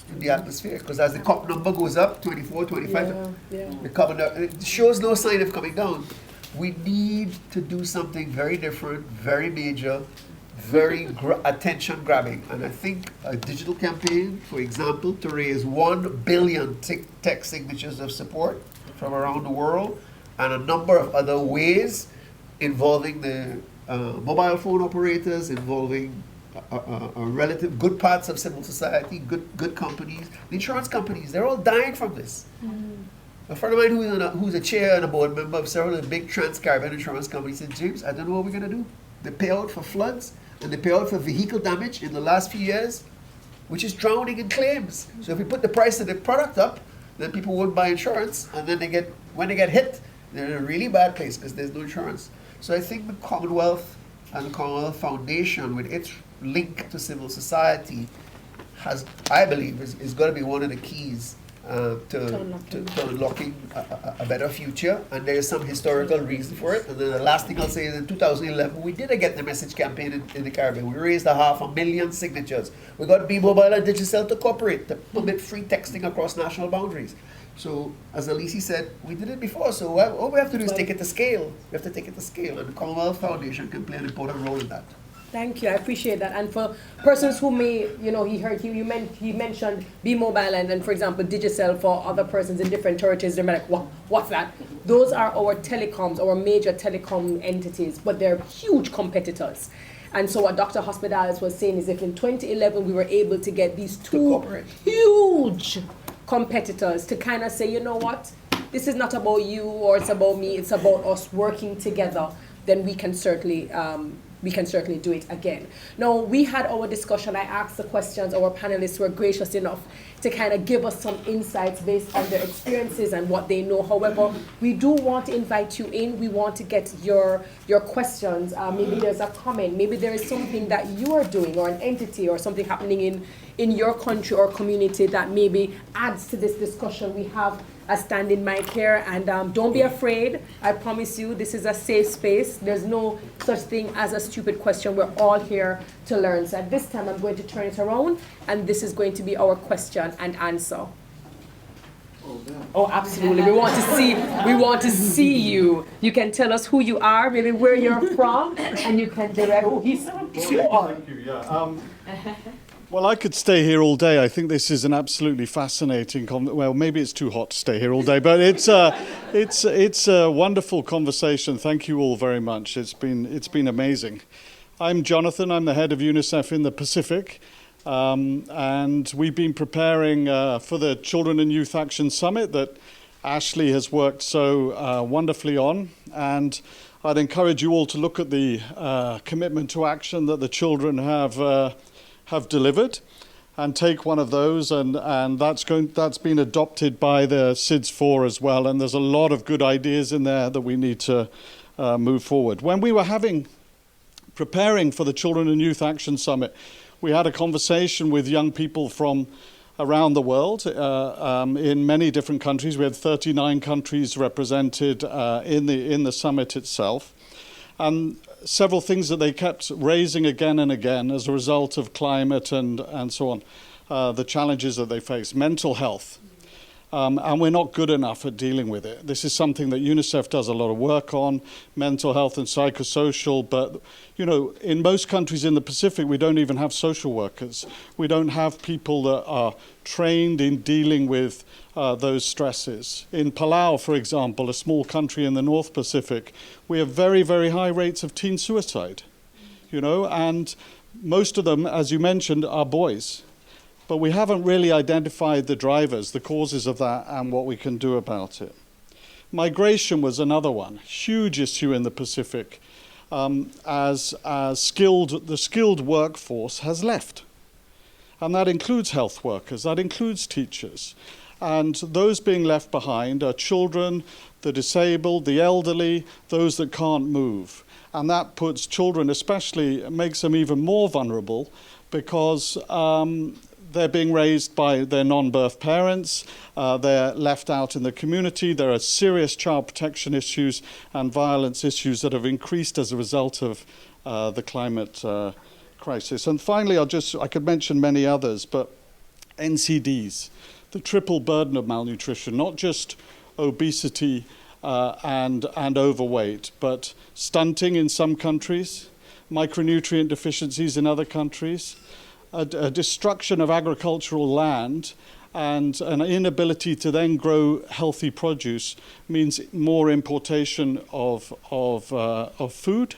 S12: in the atmosphere. Because as the COP number goes up, 24, 25, the carbon dioxide, it shows no sign of coming down. We need to do something very different, very major, very attention grabbing. And I think a digital campaign, for example, to raise 1 billion tech signatures of support from around the world, and a number of other ways involving the mobile phone operators, involving relative good parts of civil society, good companies, the insurance companies, they're all dying from this. A friend of mine who's a chair and a board member of several of the big Trans-Caribbean insurance companies said, James, I don't know what we're going to do. They pay out for floods and they pay out for vehicle damage in the last few years, which is drowning in claims. So if we put the price of the product up, then people won't buy insurance, and then when they get hit, they're in a really bad place because there's no insurance. So I think the Commonwealth and the Commonwealth Foundation, with its link to civil society, has, I believe, is going to be one of the keys to unlocking a better future. And there is some historical reason for it. And then the last thing I'll say is in 2011, we did a Get the Message campaign in the Caribbean. We raised 500,000 signatures. We got B-Mobile and Digicel to cooperate to permit free texting across national boundaries. So, as Alicia said, we did it before, so all we have to do is take it to scale. We have to take it to scale, and the Commonwealth Foundation can play an important role in that.
S10: Thank you, I appreciate that. And for persons who may, he mentioned B-Mobile and for example, Digicel for other persons in different territories, they're like, what's that? Those are our telecoms, our major telecom entities, but they're huge competitors. And so what Dr. Hospitalis was saying is if in 2011 we were able to get these two huge competitors to kind of say, you know what, this is not about you or it's about me, it's about us working together, then we can certainly do it again. Now, we had our discussion. I asked the questions. Our panelists were gracious enough to kind of give us some insights based on their experiences and what they know. However, we do want to invite you in. We want to get your questions. Maybe there's a comment. Maybe there is something that you are doing or an entity or something happening in your country or community that maybe adds to this discussion. We have a standing mic here, and don't be afraid. I promise you, this is a safe space. There's no such thing as a stupid question. We're all here to learn. So at this time, I'm going to turn it around, and this is going to be our question and answer. Oh, absolutely. We want to see you. You can tell us who you are, maybe where you're from, and you can direct. Oh, he's
S17: Thank you. Yeah. Well, I could stay here all day. I think this is an absolutely fascinating well, maybe it's too hot to stay here all day, but it's a wonderful conversation. Thank you all very much. It's been amazing. I'm Jonathan. I'm the head of UNICEF in the Pacific, and we've been preparing for the Children and Youth Action Summit that Ashley has worked so wonderfully on. And I'd encourage you all to look at the commitment to action that the children have delivered, and take one of those, and that's been adopted by the SIDS4 as well, and there's a lot of good ideas in there that we need to move forward. When we were preparing for the Children and Youth Action Summit, we had a conversation with young people from around the world in many different countries. We had 39 countries represented in the summit itself, and several things that they kept raising again and again as a result of climate and so on, the challenges that they face. Mental health. And we're not good enough at dealing with it. This is something that UNICEF does a lot of work on, mental health and psychosocial, but in most countries in the Pacific, we don't even have social workers. We don't have people that are trained in dealing with those stresses. In Palau, for example, a small country in the North Pacific, we have very, very high rates of teen suicide, and most of them, as you mentioned, are boys. But we haven't really identified the drivers, the causes of that, and what we can do about it. Migration was another one, huge issue in the Pacific, as the skilled workforce has left. And that includes health workers, that includes teachers. And those being left behind are children, the disabled, the elderly, those that can't move. And that puts children especially, makes them even more vulnerable, because they're being raised by their non-birth parents, they're left out in the community, there are serious child protection issues and violence issues that have increased as a result of the climate crisis. And finally, I could mention many others, but NCDs, the triple burden of malnutrition, not just obesity and overweight, but stunting in some countries, micronutrient deficiencies in other countries, a destruction of agricultural land, and an inability to then grow healthy produce means more importation of food,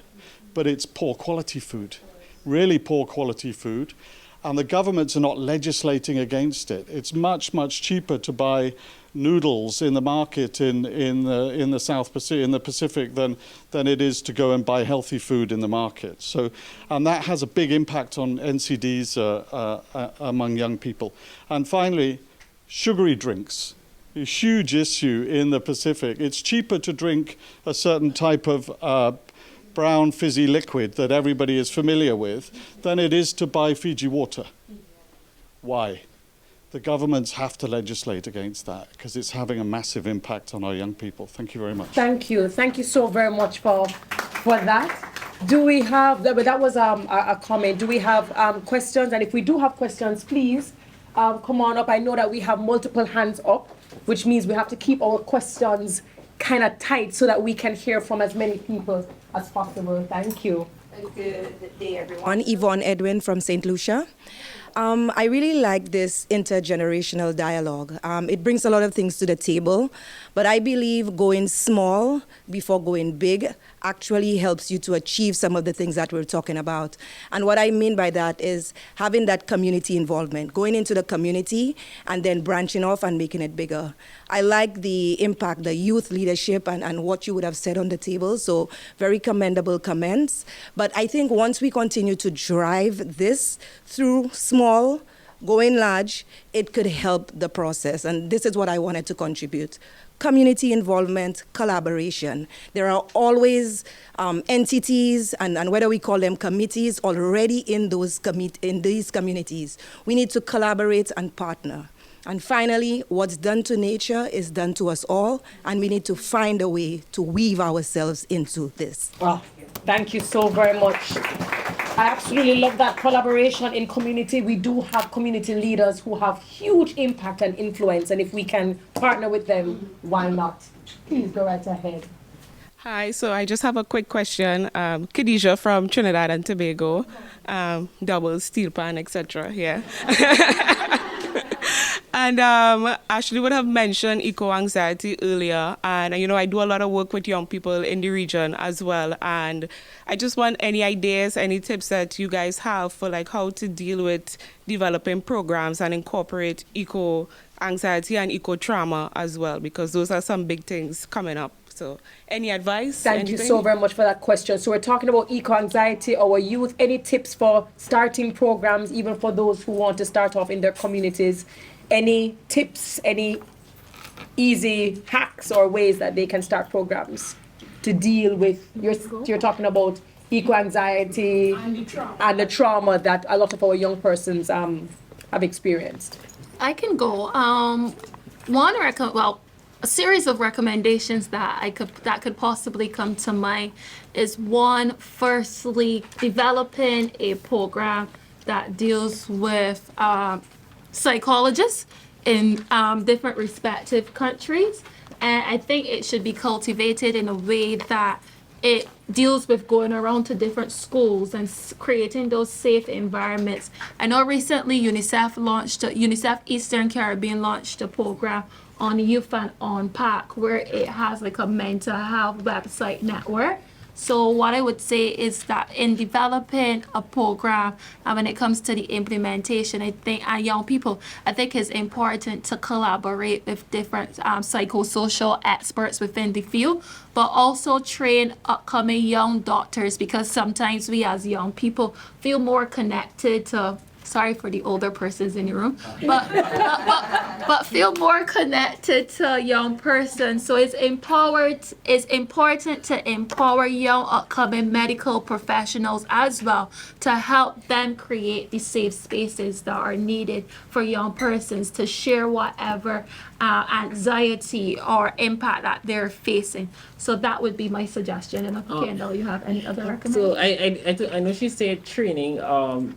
S17: but it's poor quality food, really poor quality food, and the governments are not legislating against it. It's much, much cheaper to buy noodles in the market in the South Pacific, in the Pacific, than it is to go and buy healthy food in the market. So, and that has a big impact on NCDs among young people. And finally, sugary drinks, a huge issue in the Pacific. It's cheaper to drink a certain type of brown fizzy liquid that everybody is familiar with than it is to buy Fiji water. Why? The governments have to legislate against that because it's having a massive impact on our young people. Thank you very much.
S10: Thank you. Thank you so very much for that. Do we have, that was a comment. Do we have questions? And if we do have questions, please come on up. I know that we have multiple hands up, which means we have to keep our questions kind of tight so that we can hear from as many people as possible. Thank you.
S18: Good day, everyone. Yvonne Edwin from St. Lucia. I really like this intergenerational dialogue. It brings a lot of things to the table, but I believe going small before going big actually helps you to achieve some of the things that we're talking about. And what I mean by that is having that community involvement, going into the community and then branching off and making it bigger. I like the impact, the youth leadership and what you would have said on the table, so very commendable comments. But I think once we continue to drive this through small, going large, it could help the process. And this is what I wanted to contribute. Community involvement, collaboration. There are always entities, and whether we call them committees, already in these communities. We need to collaborate and partner. And finally, what's done to nature is done to us all, and we need to find a way to weave ourselves into this.
S10: Oh, thank you so very much. I absolutely love that collaboration in community. We do have community leaders who have huge impact and influence, and if we can partner with them, why not? Please go right ahead.
S19: Hi, so I just have a quick question. Khadija from Trinidad and Tobago, double steel pan, etc. Yeah. And Ashley would have mentioned eco-anxiety earlier, and I do a lot of work with young people in the region as well, and I just want any ideas, any tips that you guys have for like how to deal with developing programs and incorporate eco-anxiety and eco-trauma as well, because those are some big things coming up. So any advice?
S10: Thank you so very much for that question. So we're talking about eco-anxiety, our youth. Any tips for starting programs, even for those who want to start off in their communities? Any tips, any easy hacks or ways that they can start programs to deal with, you're talking about eco-anxiety and the trauma that a lot of our young persons have experienced?
S13: I can go. A series of recommendations that could possibly come to mind is one, firstly, developing a program that deals with psychologists in different respective countries, and I think it should be cultivated in a way that it deals with going around to different schools and creating those safe environments. I know recently UNICEF Eastern Caribbean launched a program on Youth and Unpack, where it has like a mental health website network. So what I would say is that in developing a program, when it comes to the implementation, I think young people, I think it's important to collaborate with different psychosocial experts within the field, but also train upcoming young doctors, because sometimes we as young people feel more connected to, sorry for the older persons in the room, but feel more connected to a young person. So it's important to empower young upcoming medical professionals as well, to help them create the safe spaces that are needed for young persons to share whatever anxiety or impact that they're facing. So that would be my suggestion. And Kendall, you have any other recommendations?
S15: So I know she said training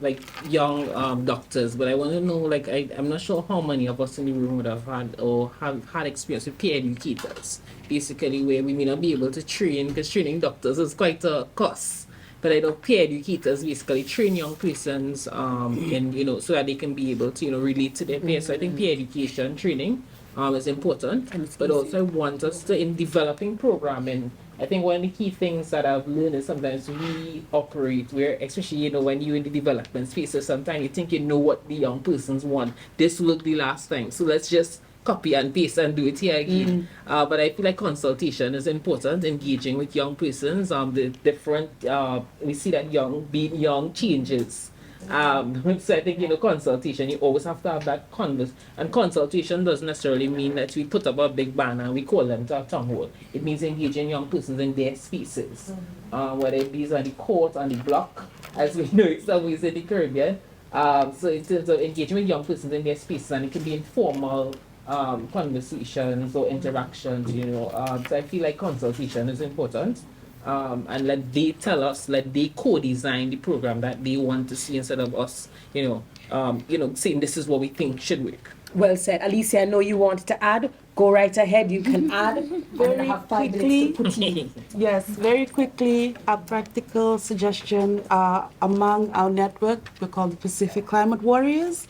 S15: like young doctors, but I want to know, like, I'm not sure how many of us in the room would have had or have had experience with peer educators, basically, where we may not be able to train, because training doctors is quite a cost. But I know peer educators basically train young persons and so that they can be able to relate to their peers. So I think peer education training is important, but also I want us to, in developing programming, I think one of the key things that I've learned is sometimes we operate where, especially when you're in the development spaces, sometimes you think you know what the young persons want. This worked the last time, so let's just copy and paste and do it here again. But I feel like consultation is important, engaging with young persons. The different we see that being young changes. So I think consultation, you always have to have that converse, and consultation doesn't necessarily mean that we put up a big banner and we call them to a town hall. It means engaging young persons in their spaces, whether it be on the court, on the block, as we know it some ways in the Caribbean. So in terms of engaging with young persons in their spaces, and it can be informal conversations or interactions, so I feel like consultation is important. And let they tell us, let they co-design the program that they want to see, instead of us, saying this is what we think should work.
S10: Well said. Alicia, I know you wanted to add. Go right ahead. You can add.
S14: Very quickly,
S10: quickly.
S14: yes, very quickly, a practical suggestion among our network, we call the Pacific Climate Warriors,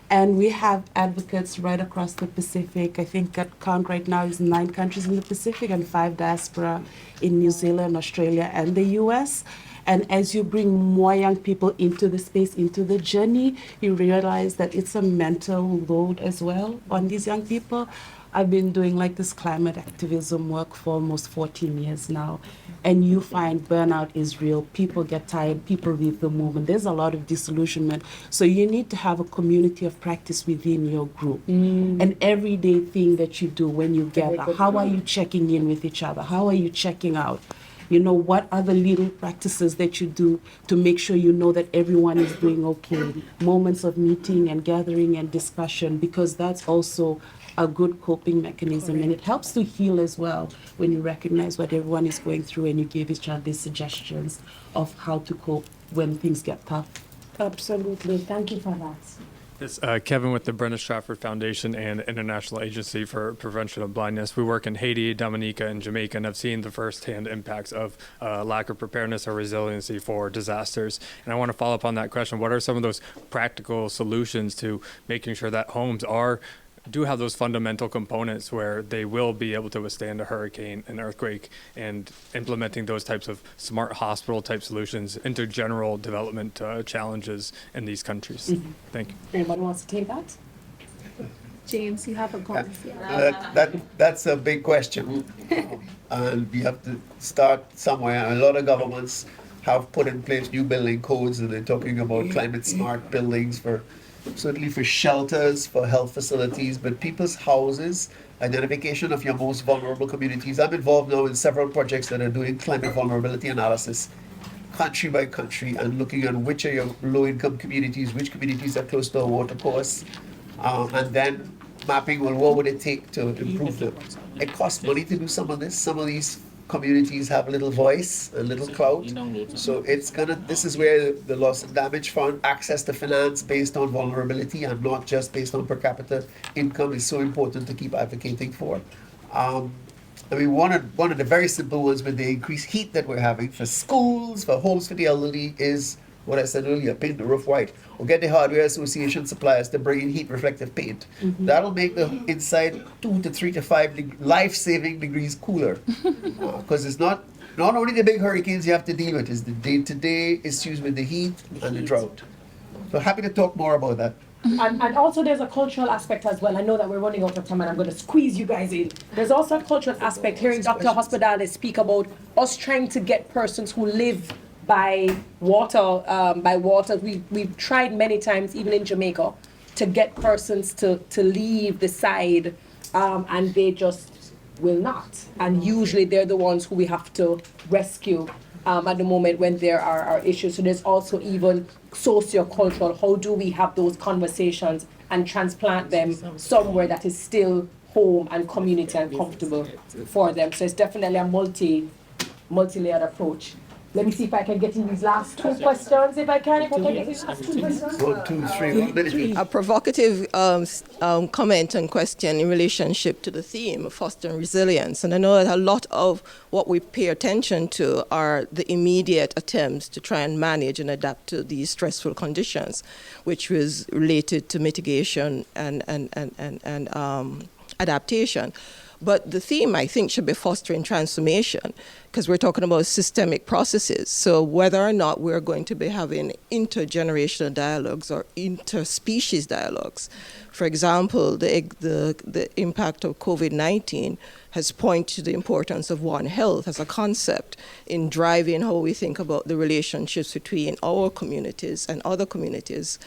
S14: and we have advocates right across the Pacific. I think at count right now is 9 countries in the Pacific and 5 diaspora in New Zealand, Australia, and the US. And as you bring more young people into the space, into the journey, you realize that it's a mental load as well on these young people. I've been doing like this climate activism work for almost 14 years now. And you find burnout is real. People get tired, people leave the movement. There's a lot of disillusionment. So you need to have a community of practice within your group. An everyday thing that you do when you gather. How are you checking in with each other? How are you checking out? You know, what are the little practices that you do to make sure you know that everyone is doing okay? Moments of meeting and gathering and discussion, because that's also a good coping mechanism. And it helps to heal as well when you recognize what everyone is going through and you give each other suggestions of how to cope when things get tough.
S10: Absolutely. Thank you for that.
S20: It's Kevin with the Brenda Stratford Foundation and International Agency for Prevention of Blindness. We work in Haiti, Dominica, and Jamaica, and have seen the firsthand impacts of lack of preparedness or resiliency for disasters. And I want to follow up on that question. What are some of those practical solutions to making sure that homes do have those fundamental components where they will be able to withstand a hurricane, an earthquake, and implementing those types of smart hospital type solutions into general development challenges in these countries? Thank you.
S10: Anyone wants to take that?
S13: James, you have a comment.
S12: That's a big question. And we have to start somewhere. A lot of governments have put in place new building codes, and they're talking about climate smart buildings certainly for shelters, for health facilities, but people's houses, identification of your most vulnerable communities. I'm involved now in several projects that are doing climate vulnerability analysis, country by country, and looking at which are your low-income communities, which communities are close to a water course, and then mapping, well, what would it take to improve them? It costs money to do some of this. Some of these communities have little voice and little clout. So this is where the loss and damage fund, access to finance based on vulnerability and not just based on per capita income, is so important to keep advocating for. I mean, one of the very simple ones with the increased heat that we're having for schools, for homes for the elderly, is what I said earlier, paint the roof white, or get the Hardware Association suppliers to bring in heat reflective paint. That'll make the inside 2 to 3 to 5 life-saving degrees cooler. Because it's not only the big hurricanes you have to deal with, it's the day-to-day issues with the heat and the drought. So happy to talk more about that.
S10: And also there's a cultural aspect as well. I know that we're running out of time and I'm going to squeeze you guys in. There's also a cultural aspect. Hearing Dr. Hospedales speak about us trying to get persons who live by water. We've tried many times, even in Jamaica, to get persons to leave the side, and they just will not. And usually they're the ones who we have to rescue at the moment when there are issues. So there's also even socio-cultural. How do we have those conversations and transplant them somewhere that is still home and community and comfortable for them? So it's definitely a multi-layered approach. Let me see if I can get in these last 2 questions. If I can get these last 2 questions.
S12: 1, 2, 3.
S21: A provocative comment and question in relationship to the theme of fostering resilience. And I know that a lot of what we pay attention to are the immediate attempts to try and manage and adapt to these stressful conditions, which was related to mitigation and adaptation. But the theme, I think, should be fostering transformation, because we're talking about systemic processes. So whether or not we're going to be having intergenerational dialogues or interspecies dialogues. For example, the impact of COVID-19 has pointed to the importance of One Health as a concept in driving how we think about the relationships between our communities and other communities,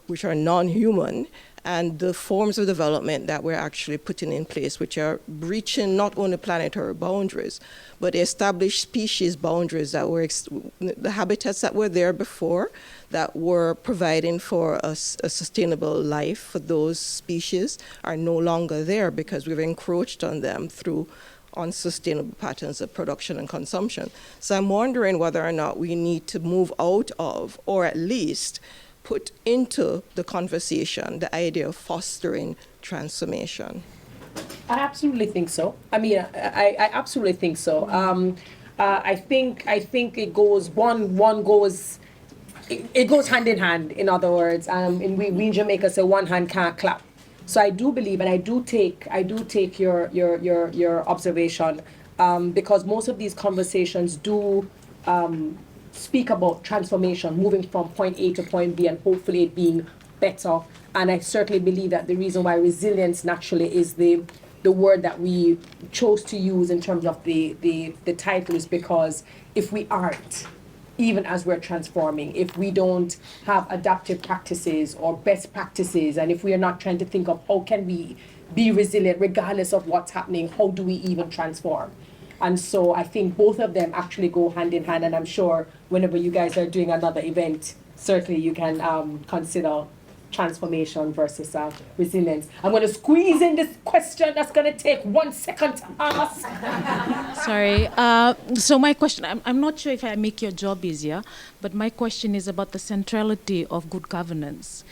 S21: which are non-human, and the forms of development that we're actually putting in place, which are breaching not only planetary boundaries, but established species boundaries that were the habitats that were there before, that were providing for a sustainable life for those species, are no longer there because we've encroached on them through unsustainable patterns of production and consumption. So I'm wondering whether or not we need to move out of, or at least put into the conversation the idea of fostering transformation?
S10: I absolutely think so. I mean, I absolutely think so. I think it goes it goes hand in hand. In other words, and we in Jamaica say one hand can't clap. So I do believe, and I do take your observation, because most of these conversations do speak about transformation, moving from point A to point B, and hopefully it being better. And I certainly believe that the reason why resilience naturally is the word that we chose to use in terms of the title is because if we aren't, even as we're transforming, if we don't have adaptive practices or best practices, and if we are not trying to think of how can we be resilient regardless of what's happening, how do we even transform? And so I think both of them actually go hand in hand, and I'm sure whenever you guys are doing another event, certainly you can consider transformation versus resilience. I'm going to squeeze in this question that's going to take 1 second to ask.
S2: Sorry. So my question, I'm not sure if I make your job easier, but my question is about the centrality of good governance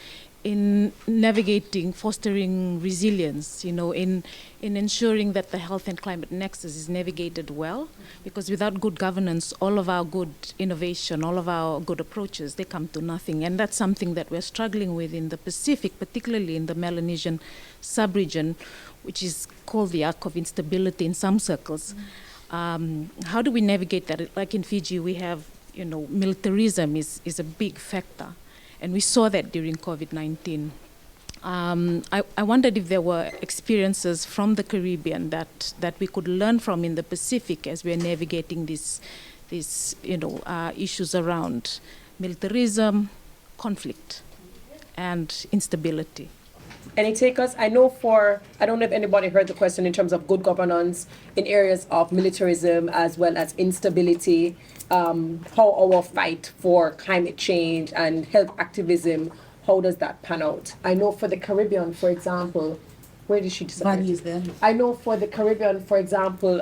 S2: in navigating, fostering resilience, in ensuring that the health and climate nexus is navigated well, because without good governance, all of our good innovation, all of our good approaches, they come to nothing. And that's something that we're struggling with in the Pacific, particularly in the Melanesian sub-region, which is called the arc of instability in some circles. How do we navigate that? Like in Fiji, we have, militarism is a big factor. And we saw that during COVID-19. I wondered if there were experiences from the Caribbean that we could learn from in the Pacific as we're navigating these issues around militarism, conflict, and instability.
S10: Any takers? I don't know if anybody heard the question in terms of good governance in areas of militarism as well as instability, how our fight for climate change and health activism, how does that pan out? I know for the Caribbean, for example, where did she disappear? I know for the Caribbean, for example,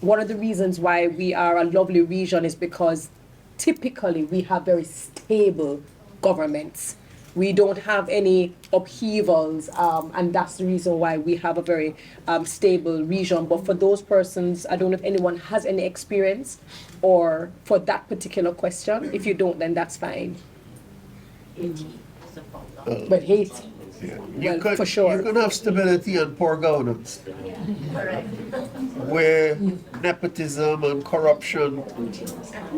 S10: one of the reasons why we are a lovely region is because typically we have very stable governments. We don't have any upheavals, and that's the reason why we have a very stable region. But for those persons, I don't know if anyone has any experience or for that particular question. If you don't, then that's fine. But Haiti, for sure.
S12: You can have stability and poor governance, where nepotism and corruption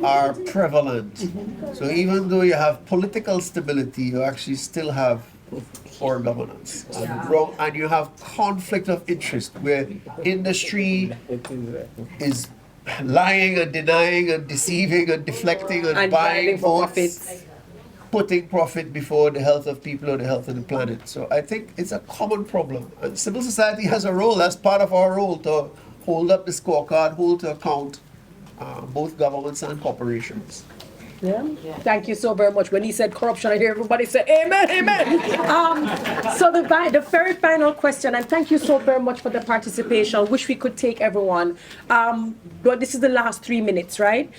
S12: are prevalent. So even though you have political stability, you actually still have poor governance. And you have conflict of interest, where industry is lying and denying and deceiving and deflecting and buying votes, putting profit before the health of people or the health of the planet. So I think it's a common problem. And civil society has a role, that's part of our role, to hold up the scorecard, hold to account both governments and corporations.
S10: Yeah. Thank you so very much. When he said corruption, I hear everybody say amen, amen. So the very final question, and thank you so very much for the participation. Wish we could take everyone. But this is the last 3 minutes, right?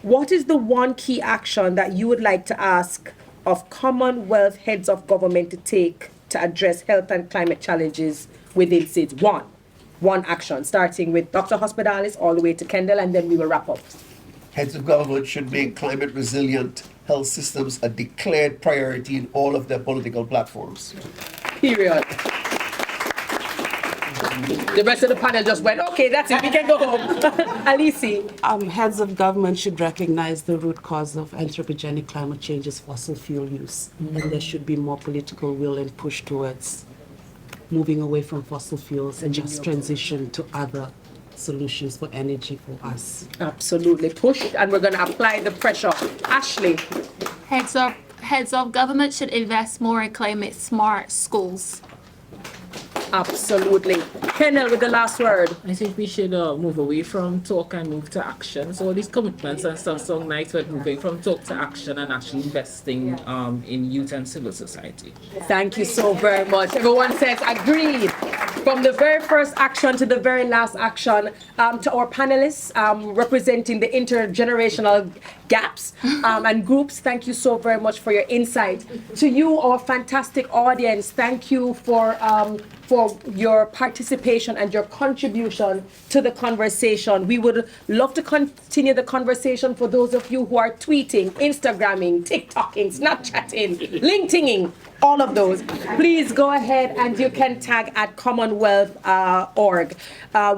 S10: What is the one key action that you would like to ask of Commonwealth heads of government to take to address health and climate challenges within SIDS? One action, starting with Dr. Hospitalis all the way to Kendall, and then we will wrap up.
S12: Heads of government should make climate resilient health systems a declared priority in all of their political platforms.
S10: Period. The rest of the panel just went, okay, that's it, we can go home. Alisi.
S14: Heads of government should recognize the root cause of anthropogenic climate change is fossil fuel use. And there should be more political will and push towards moving away from fossil fuels and just transition to other solutions for energy for us.
S10: Absolutely. Push, and we're going to apply the pressure. Ashley.
S13: Heads of government should invest more in climate smart schools.
S10: Absolutely. Kennel with the last word.
S15: I think we should move away from talk and move to action. So all these commitments and stuff so nice, but moving from talk to action and actually investing in youth and civil society.
S10: Thank you so very much. Everyone says agreed. From the very first action to the very last action, to our panelists representing the intergenerational gaps and groups, thank you so very much for your insight. To you, our fantastic audience, thank you for your participation and your contribution to the conversation. We would love to continue the conversation for those of you who are tweeting, Instagramming, TikToking, Snapchatting, LinkedIning, all of those. Please go ahead and you can tag at Commonwealth.org.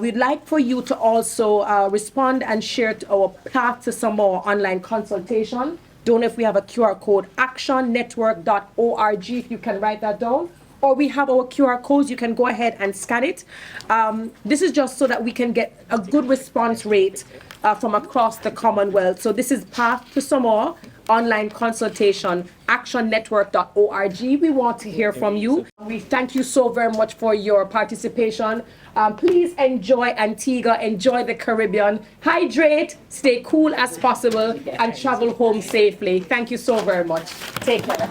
S10: We'd like for you to also respond and share to our path to some more online consultation. Don't know if we have a QR code, actionnetwork.org, if you can write that down. Or we have our QR codes, you can go ahead and scan it. This is just so that we can get a good response rate from across the Commonwealth. So this is Path to Some More online consultation, actionnetwork.org. We want to hear from you. We thank you so very much for your participation. Please enjoy Antigua, enjoy the Caribbean, hydrate, stay cool as possible, and travel home safely. Thank you so very much. Take care.